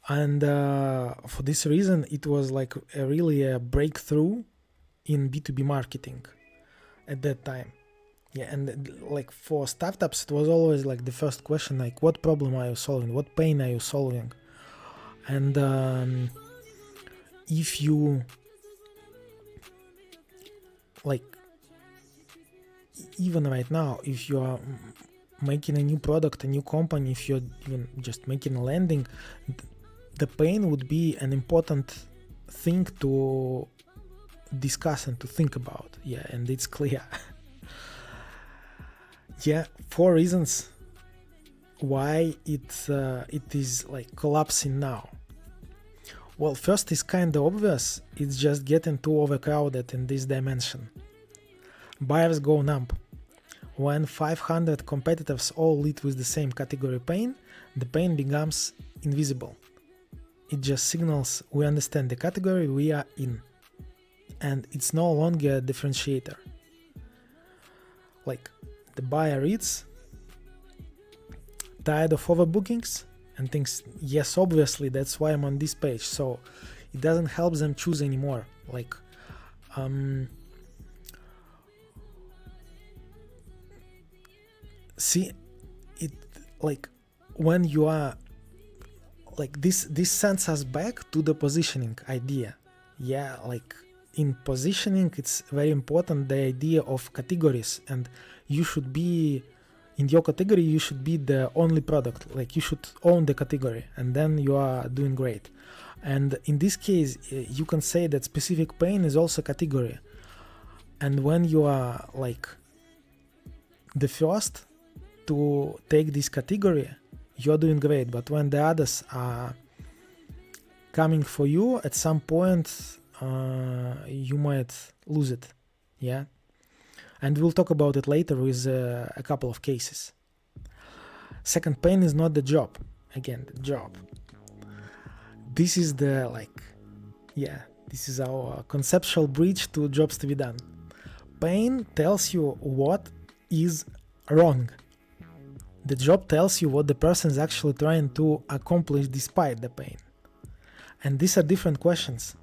And for this reason, it was really a breakthrough in B2B marketing at that time. Yeah, and for startups, it was always the first question, what problem are you solving? What pain are you solving? And if you even right now, if you are making a new product, a new company, if you're even just making a landing, the pain would be an important thing to discuss and to think about. Yeah, and it's clear. Yeah, 4 reasons why it is collapsing now. Well, first is kind of obvious. It's just getting too overcrowded in this dimension. Buyers go numb. When 500 competitors all lead with the same category pain, the pain becomes invisible. It just signals we understand the category we are in, and it's no longer a differentiator. The buyer reads, tired of overbookings, and thinks, yes, obviously that's why I'm on this page. So it doesn't help them choose anymore. See it, when you are this sends us back to the positioning idea. Yeah, in positioning, it's very important, the idea of categories, and you should be in your category, you should be the only product. You should own the category, and then you are doing great. And in this case, you can say that specific pain is also category. And when you are the first to take this category, you're doing great. But when the others are coming for you, at some point you might lose it. Yeah, and we'll talk about it later with a couple of cases. Second pain is not the job. Again, the job. This is this is our conceptual bridge to jobs to be done. Pain tells you what is wrong. The job tells you what the person is actually trying to accomplish despite the pain. And these are different questions.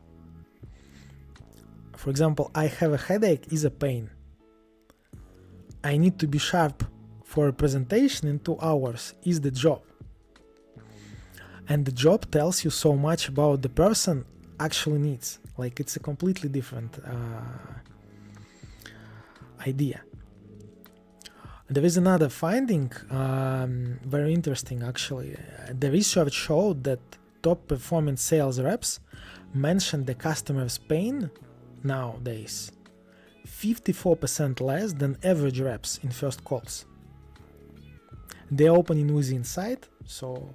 For example, I have a headache is a pain. I need to be sharp for a presentation in 2 hours is the job. And the job tells you so much about the person actually needs. It's a completely different idea. There is another finding, very interesting actually. The research showed that top performing sales reps mention the customer's pain nowadays 54% less than average reps in first calls. They're opening with insight, so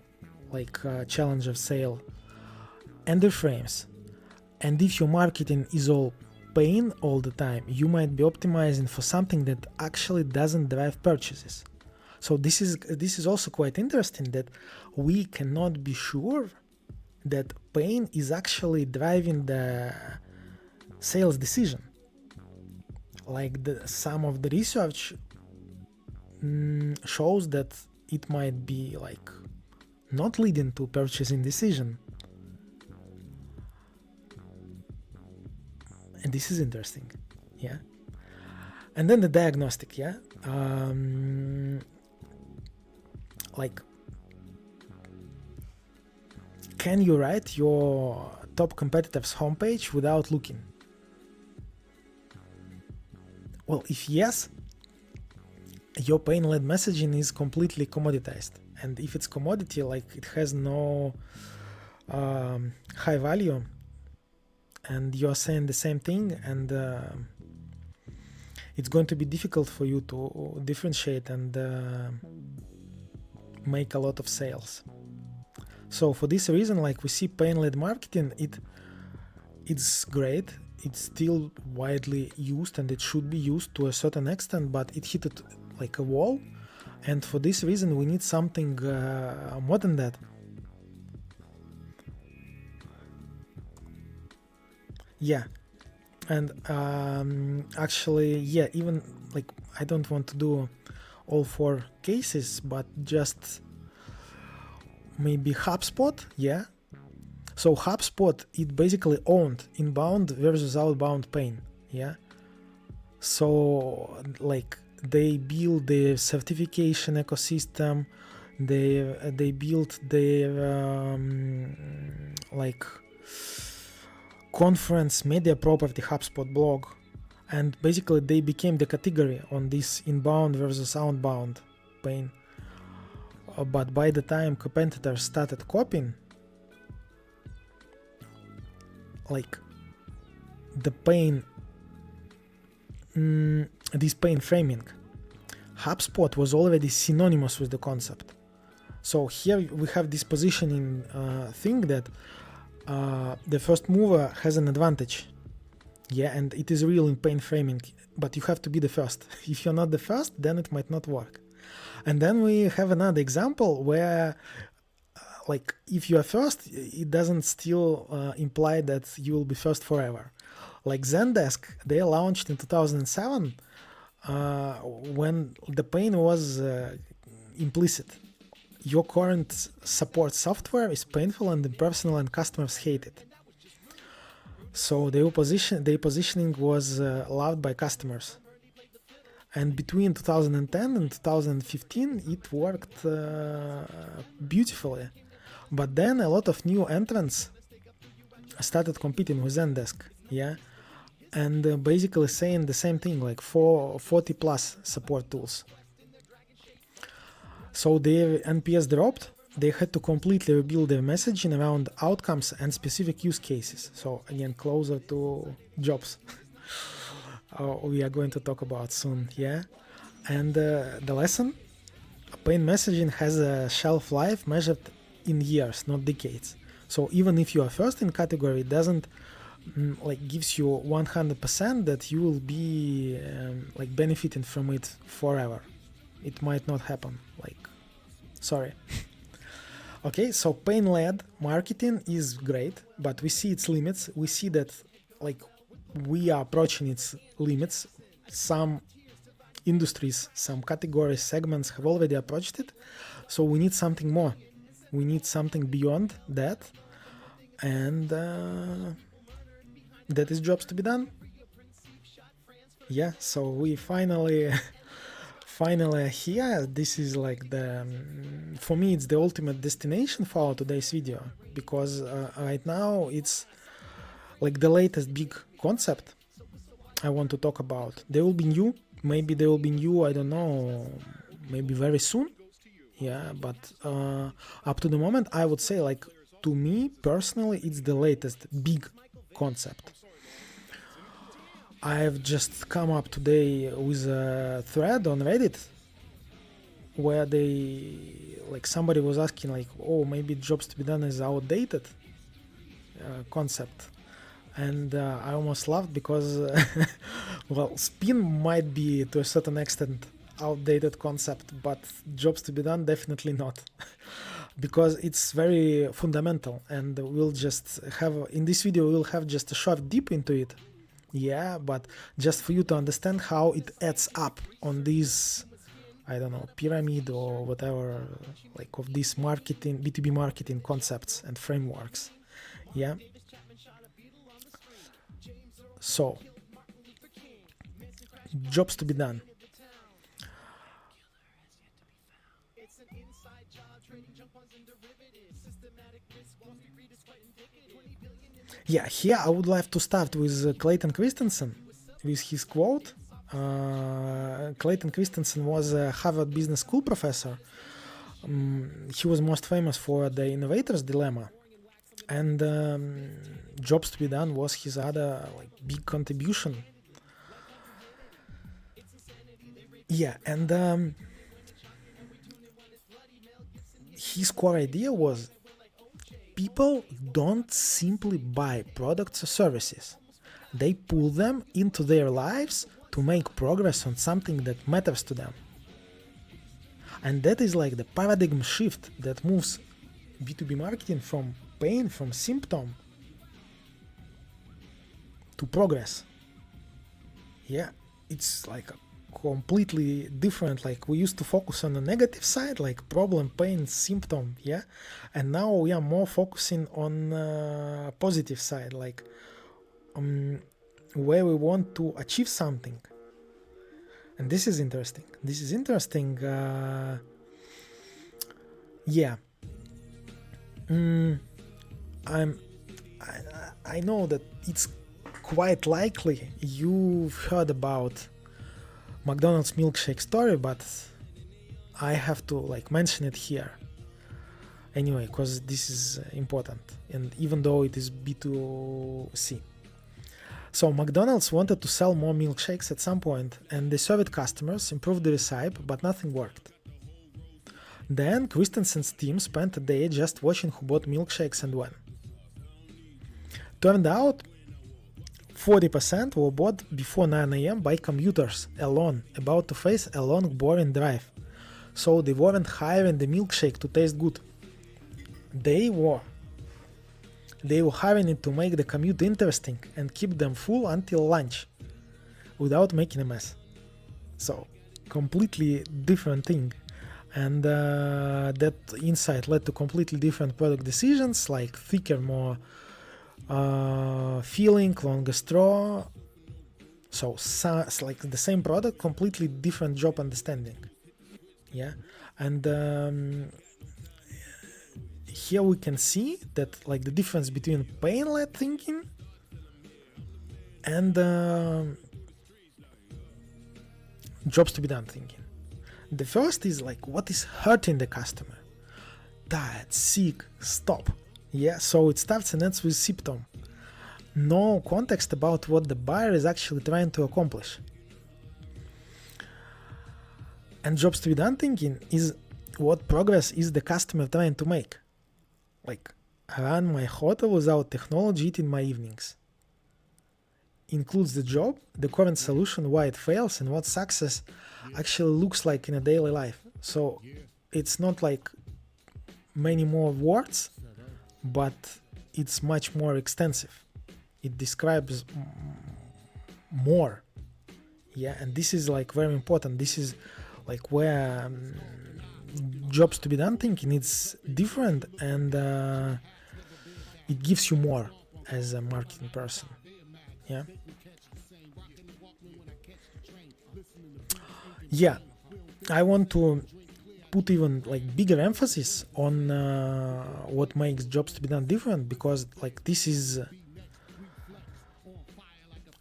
challenge of sale, and the frames. And if your marketing is all pain all the time, you might be optimizing for something that actually doesn't drive purchases. So this is also quite interesting, that we cannot be sure that pain is actually driving the sales decision. Like some of the research shows that it might be like not leading to purchasing decision. And this is interesting, yeah. And then the diagnostic, yeah. Like, can you write your top competitor's homepage without looking? Well, if yes, your pain-led messaging is completely commoditized. And if it's commodity, like it has no high value, and you're saying the same thing, and it's going to be difficult for you to differentiate and make a lot of sales. So for this reason, like we see pain-led marketing, it's great. It's still widely used, and it should be used to a certain extent, but it hit it like a wall. And for this reason, we need something more than that. Yeah. And actually, yeah, even like I don't want to do all 4 cases, but just maybe HubSpot, yeah. So HubSpot, it basically owned inbound versus outbound pain, yeah. So like they build the certification ecosystem, they built their like conference media property HubSpot blog, and basically they became the category on this inbound versus outbound pain. But by the time competitors started copying, like the pain, this pain framing, HubSpot was already synonymous with the concept. So here we have this positioning thing that the first mover has an advantage. Yeah, and it is real in pain framing, but you have to be the first. If you're not the first, then it might not work. And then we have another example where like if you are first, it doesn't still imply that you will be first forever. Like Zendesk, they launched in 2007 when the pain was implicit. Your current support software is painful and impersonal, and customers hate it. So their positioning was loved by customers. And between 2010 and 2015, it worked beautifully. But then a lot of new entrants started competing with Zendesk, yeah, and basically saying the same thing, like 40 plus support tools. So their NPS dropped. They had to completely rebuild their messaging around outcomes and specific use cases. So again, closer to jobs. We are going to talk about soon, yeah. And the lesson: pain messaging has a shelf life measured in years, not decades. So even if you are first in category, it doesn't like gives you 100% that you will be like benefiting from it forever. It might not happen. Like, sorry. Okay, so pain-led marketing is great, but we see its limits. We see that like we are approaching its limits. Some industries, some categories, segments have already approached it. So we need something more. We need something beyond that. And that is jobs to be done. Yeah, so we finally here. This is like the, for me, it's the ultimate destination for today's video, because right now it's like the latest big concept I want to talk about. They will be new. Maybe they will be new, I don't know, maybe very soon. Yeah, but up to the moment, I would say, like, to me personally, it's the latest big concept. I've just come up today with a thread on Reddit where somebody was asking, like, oh, maybe jobs to be done is outdated concept. And I almost laughed because, well, spin might be to a certain extent outdated concept, but jobs to be done, definitely not. Because it's very fundamental, and we'll just have, in this video, we'll have just a short deep into it. Yeah, but just for you to understand how it adds up on these, I don't know, pyramid or whatever, like of these marketing, B2B marketing concepts and frameworks. Yeah. So, jobs to be done. Yeah, here I would like to start with Clayton Christensen, with his quote. Clayton Christensen was a Harvard Business School professor. He was most famous for the innovator's dilemma, and jobs to be done was his other like big contribution. Yeah, and his core idea was people don't simply buy products or services. They pull them into their lives to make progress on something that matters to them. And that is like the paradigm shift that moves B2B marketing from pain, from symptom, to progress. Yeah, it's like a completely different. Like we used to focus on the negative side, like problem, pain, symptom, yeah, and now we are more focusing on positive side, like where we want to achieve something. And this is interesting. Yeah. I know that it's quite likely you've heard about McDonald's milkshake story, but I have to like mention it here anyway, because this is important, and even though it is B2C. So McDonald's wanted to sell more milkshakes at some point, and they served customers, improved the recipe, but nothing worked. Then Christensen's team spent a day just watching who bought milkshakes and when. Turned out 40% were bought before 9 a.m. by commuters alone, about to face a long, boring drive. So they weren't hiring the milkshake to taste good. They were hiring it to make the commute interesting and keep them full until lunch, without making a mess. So, completely different thing. And that insight led to completely different product decisions, like thicker, more filling, longer straw. So it's like the same product, completely different job understanding. Yeah, and here we can see that like the difference between pain-led thinking and jobs to be done thinking. The first is like what is hurting the customer. Tired, sick, stop. Yeah, so it starts and ends with symptom. No context about what the buyer is actually trying to accomplish. And jobs to be done thinking is what progress is the customer trying to make. Like, run my hotel without technology, eat in my evenings. Includes the job, the current solution, why it fails, and what success actually looks like in a daily life. So it's not like many more words, but it's much more extensive. It describes more. Yeah, and this is like very important. This is like where jobs to be done thinking it's different, and it gives you more as a marketing person. Yeah. Yeah, I want to put even like bigger emphasis on what makes jobs to be done different, because like this is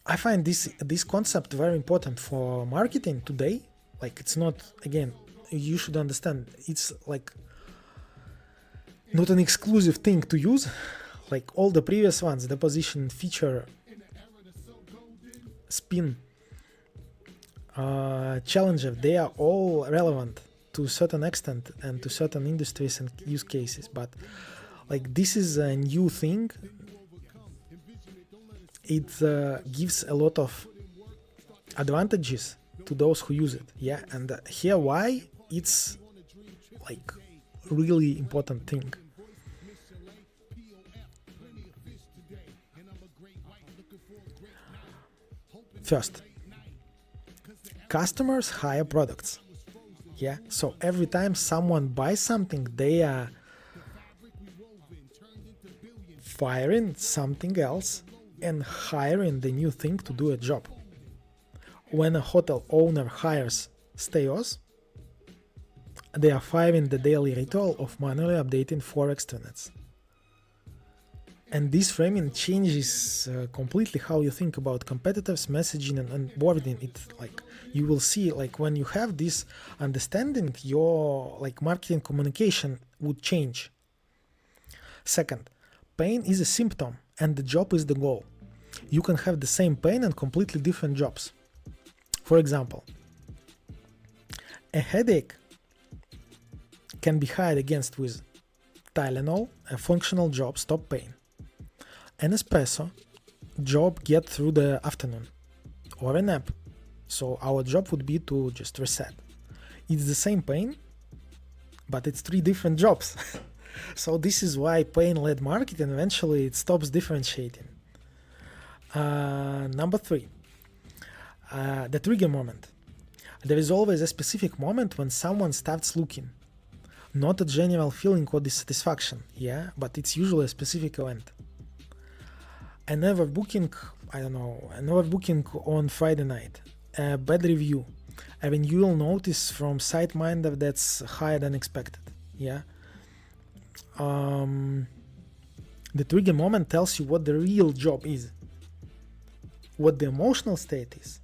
I find this concept very important for marketing today. Like it's not, again, you should understand, it's like not an exclusive thing to use. Like all the previous ones, the position, feature, spin, challenger, they are all relevant to a certain extent and to certain industries and use cases. But like this is a new thing. It gives a lot of advantages to those who use it. Yeah, and here why it's like really important thing. First, customers hire products. Yeah, so every time someone buys something, they are firing something else and hiring the new thing to do a job. When a hotel owner hires stayers, they are firing the daily ritual of manually updating 4 extranets. And this framing changes completely how you think about competitors, messaging, and onboarding. It's like you will see, like when you have this understanding, your like marketing communication would change. Second, pain is a symptom and the job is the goal. You can have the same pain and completely different jobs. For example, a headache can be hired against with Tylenol, a functional job, stop pain. An espresso job, get through the afternoon, or a nap. So our job would be to just reset. It's the same pain, but it's 3 different jobs. So this is why pain-led marketing eventually it stops differentiating. Number 3, the trigger moment. There is always a specific moment when someone starts looking. Not a general feeling or dissatisfaction, yeah, but it's usually a specific event. Another booking on Friday night, a bad review, a renewal notice from SiteMinder that's higher than expected, yeah. The trigger moment tells you what the real job is, what the emotional state is,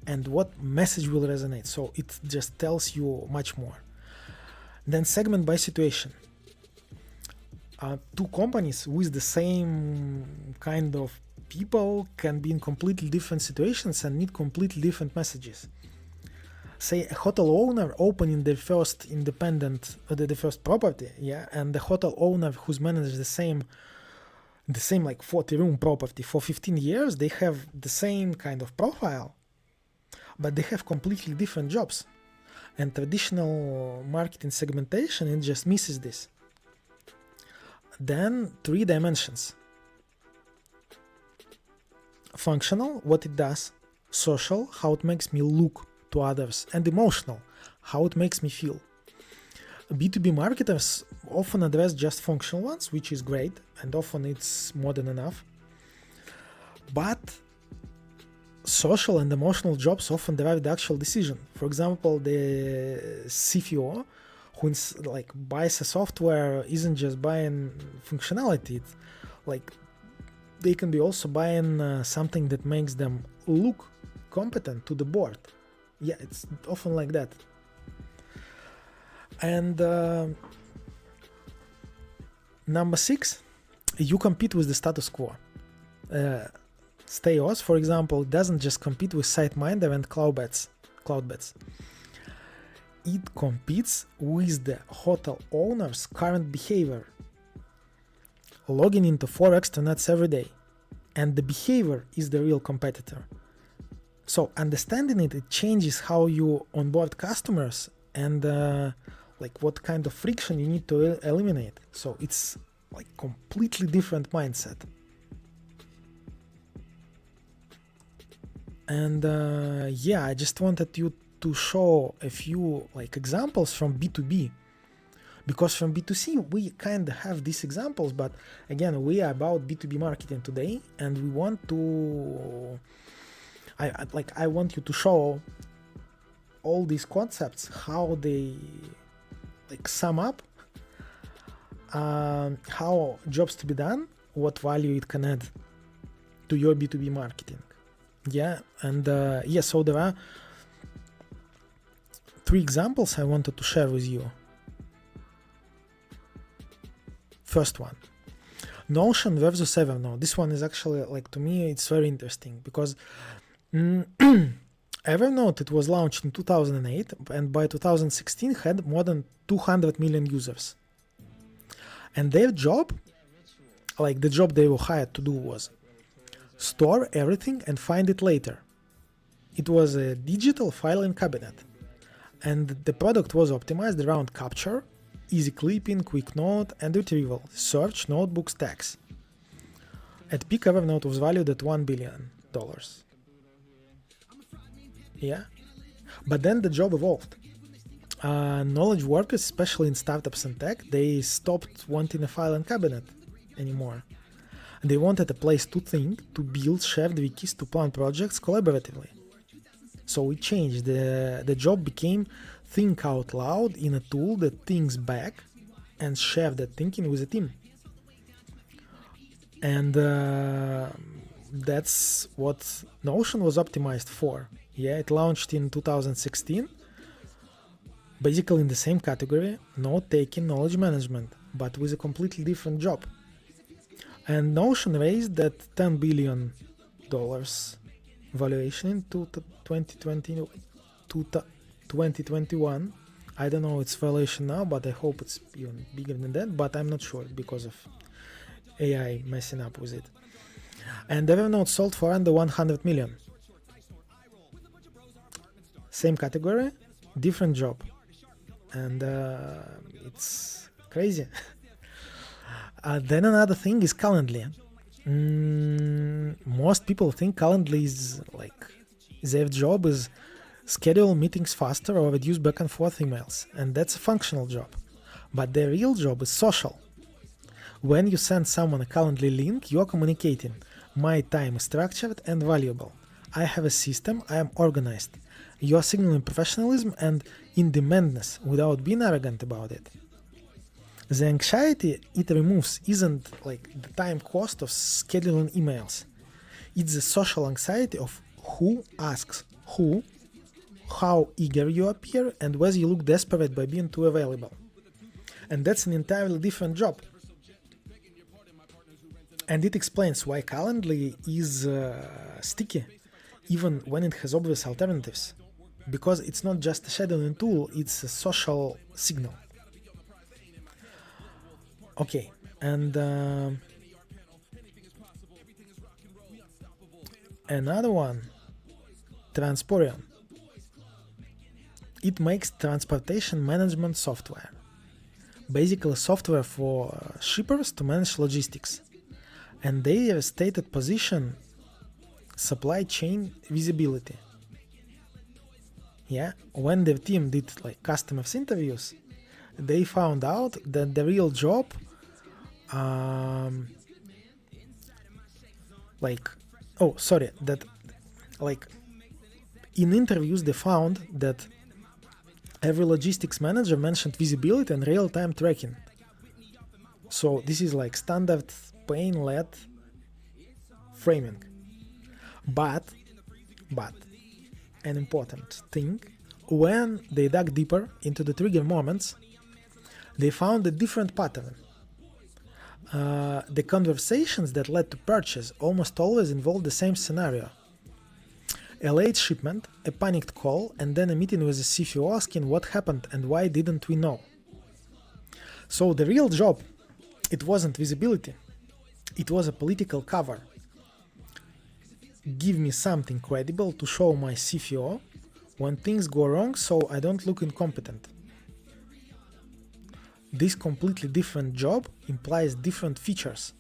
and what message will resonate. So it just tells you much more. Then segment by situation. 2 companies with the same kind of people can be in completely different situations and need completely different messages. Say a hotel owner opening their first the first property, yeah, and the hotel owner who's managed the same like 40-room property for 15 years, they have the same kind of profile, but they have completely different jobs. And traditional marketing segmentation, it just misses this. Then 3 dimensions. Functional, what it does. Social, how it makes me look to others. And emotional, how it makes me feel. B2B marketers often address just functional ones, which is great, and often it's more than enough. But social and emotional jobs often drive the actual decision. For example, the CFO who like buys a software isn't just buying functionality. It's like they can be also buying something that makes them look competent to the board. Yeah, it's often like that. And number 6, you compete with the status quo. Stayos, for example, doesn't just compete with SiteMinder and Cloudbeds. It competes with the hotel owner's current behavior, logging into 4 extranets every day, and the behavior is the real competitor. So understanding it changes how you onboard customers and like what kind of friction you need to eliminate. So it's like completely different mindset. And yeah, I just wanted you to show a few like examples from B2B, because from B2C we kind of have these examples, but again, we are about B2B marketing today, and we want to I want you to show all these concepts, how they like sum up, how jobs to be done, what value it can add to your B2B marketing. Yeah, and yeah, so there are 3 examples I wanted to share with you. First one, Notion versus Evernote. This one is actually, like, to me, it's very interesting because Evernote, it was launched in 2008, and by 2016 had more than 200 million users. And their job, like the job they were hired to do, was store everything and find it later. It was a digital filing cabinet, and the product was optimized around capture, easy clipping, quick note, and retrieval, search, notebooks, tags. At peak, Evernote was valued at $1 billion. Yeah, but then the job evolved. Knowledge workers, especially in startups and tech, they stopped wanting a file and cabinet anymore. They wanted a place to think, to build shared wikis, to plan projects collaboratively. So it changed. The job became think out loud in a tool that thinks back and share that thinking with a team. And that's what Notion was optimized for. Yeah, it launched in 2016, basically in the same category, note-taking, knowledge management, but with a completely different job. And Notion raised that $10 billion valuation in 2021. I don't know its valuation now, but I hope it's even bigger than that, but I'm not sure because of AI messing up with it. And Evernote sold for under 100 million. Same category, different job. And it's crazy. Then another thing is Calendly. Most people think Calendly is like their job is schedule meetings faster or reduce back and forth emails, and that's a functional job. But their real job is social. When you send someone a Calendly link, you are communicating. My time is structured and valuable. I have a system, I am organized. You are signaling professionalism and in-demandness without being arrogant about it. The anxiety it removes isn't like the time cost of scheduling emails. It's the social anxiety of who asks who, how eager you appear, and whether you look desperate by being too available. And that's an entirely different job. And it explains why Calendly is sticky, even when it has obvious alternatives. Because it's not just a scheduling tool, it's a social signal. Okay, and another one, Transporion. It makes transportation management software. Basically software for shippers to manage logistics. And their stated position, supply chain visibility. Yeah, when their team did like customers interviews, they found out that the real job in interviews they found that every logistics manager mentioned visibility and real-time tracking. So this is like standard pain-led framing. But an important thing, when they dug deeper into the trigger moments, they found a different pattern. The conversations that led to purchase almost always involved the same scenario. A late shipment, a panicked call, and then a meeting with the CFO asking what happened and why didn't we know. So the real job, it wasn't visibility, it was a political cover. Give me something credible to show my CFO when things go wrong so I don't look incompetent. This completely different job implies different features,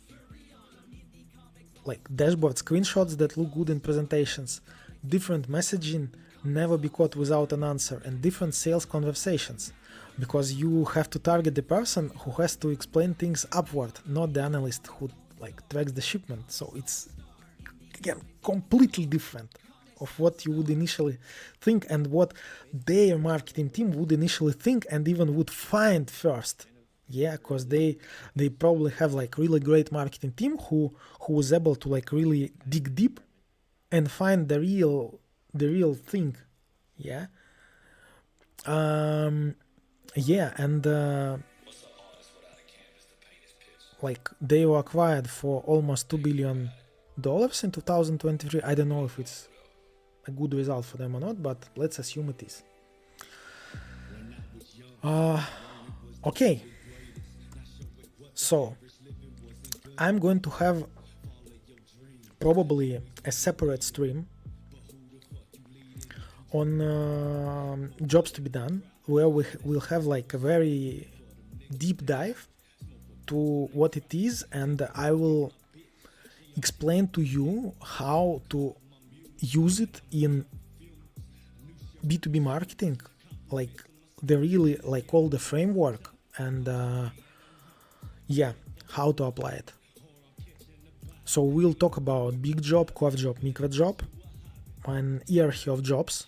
like dashboard screenshots that look good in presentations, different messaging, never be caught without an answer, and different sales conversations, because you have to target the person who has to explain things upward, not the analyst who like tracks the shipment. So it's again completely different of what you would initially think and what their marketing team would initially think and even would find first. Yeah, because they probably have like really great marketing team who was able to like really dig deep and find the real thing. Yeah. Like they were acquired for almost $2 billion in 2023. I don't know if it's a good result for them or not, but let's assume it is. Okay. So I'm going to have probably a separate stream on jobs to be done, where we will have like a very deep dive to what it is, and I will explain to you how to use it in B2B marketing, like the really like all the framework, and how to apply it. So we'll talk about big job, core job, micro job, an hierarchy of jobs,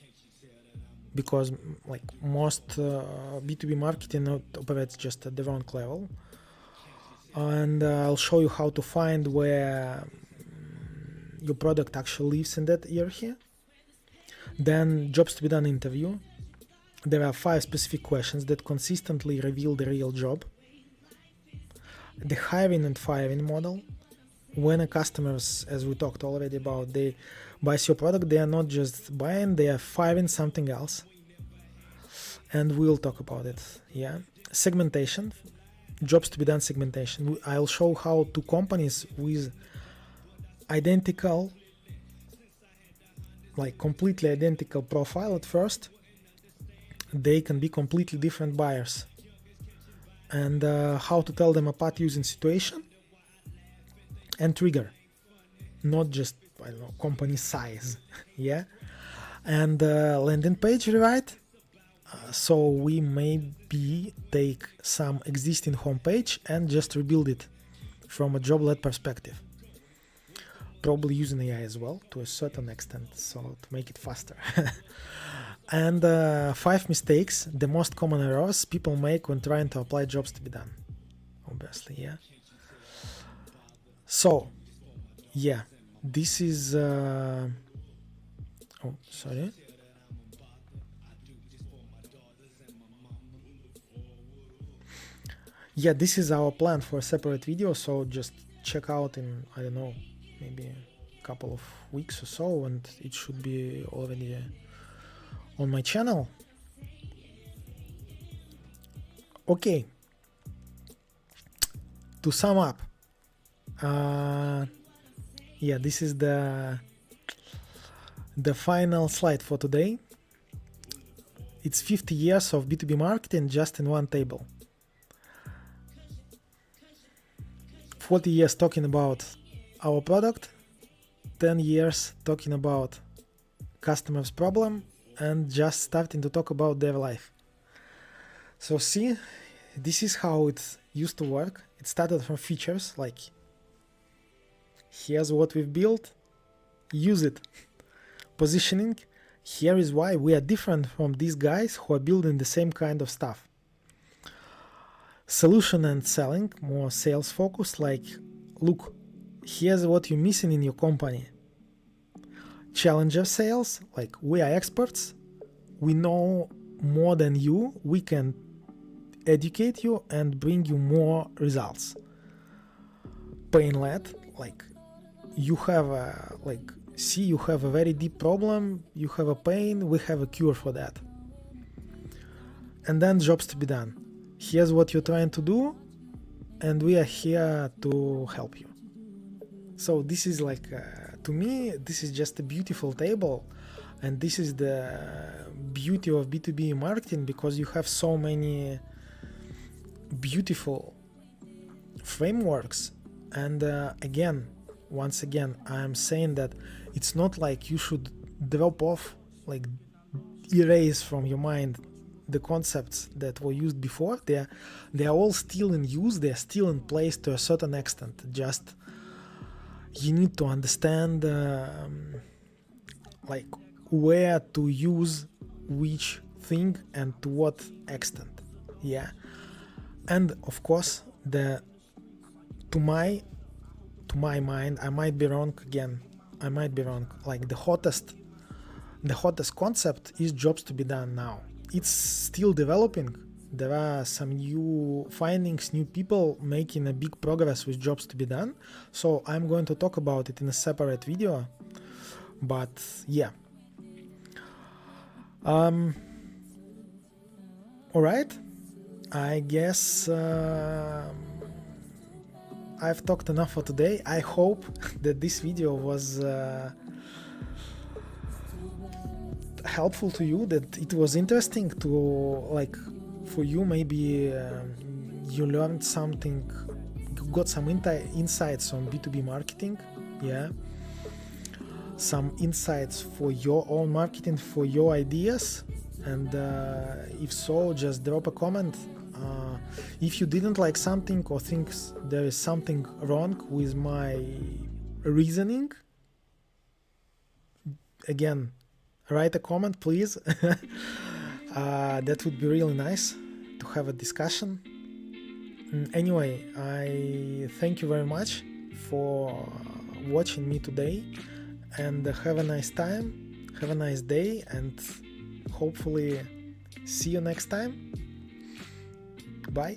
because like most B2B marketing operates just at the wrong level. And I'll show you how to find where your product actually lives in that hierarchy. Then jobs to be done interview. There are 5 specific questions that consistently reveal the real job. The hiring and firing model. When a customers, as we talked already about, they buys your product, they are not just buying, they are firing something else. And we'll talk about it. Yeah. Segmentation. Jobs to be done segmentation. I'll show how two companies with identical, like completely identical profile at first, they can be completely different buyers. And how to tell them apart using situation and trigger, not just, I don't know, company size. Yeah. And landing page rewrite. So we maybe take some existing homepage and just rebuild it from a job-led perspective. Probably using AI as well to a certain extent, so to make it faster. And 5 mistakes, the most common errors people make when trying to apply jobs to be done. Obviously, yeah. So, yeah, this is... oh, sorry. Yeah, this is our plan for a separate video, so just check out in, I don't know, maybe a couple of weeks or so, and it should be already on my channel. Okay, to sum up, this is the final slide for today. It's 50 years of B2B marketing just in one table. 40 years talking about our product, 10 years talking about customer's problem, and just starting to talk about their life. So see, this is how it used to work. It started from features like, here's what we've built, use it. Positioning, here is why we are different from these guys who are building the same kind of stuff. Solution and selling, more sales focused, like, look, here's what you're missing in your company. Challenger sales, like, we are experts, we know more than you, we can educate you and bring you more results. Pain-led, like, you have a, like, see, you have a very deep problem, you have a pain, we have a cure for that. And then jobs to be done. Here's what you're trying to do, and we are here to help you. So this is like, to me, this is just a beautiful table, and this is the beauty of B2B marketing, because you have so many beautiful frameworks. And once again, I'm saying that it's not like you should drop off, like erase from your mind the concepts that were used before. They are all still in use, they are still in place to a certain extent. Just you need to understand like where to use which thing and to what extent. Yeah. And of course, to my mind, I might be wrong again. I might be wrong. Like the hottest concept is jobs to be done now. It's still developing. There are some new findings, new people making a big progress with jobs to be done. So I'm going to talk about it in a separate video. But yeah. All right. I guess I've talked enough for today. I hope that this video was helpful to you, that it was interesting to, like, for you, maybe you learned something, got some insights on B2B marketing, yeah, some insights for your own marketing, for your ideas. And if so, just drop a comment. If you didn't like something or think there is something wrong with my reasoning, again, write a comment, please. That would be really nice to have a discussion. Anyway, I thank you very much for watching me today, and have a nice time, have a nice day, and hopefully see you next time. Bye.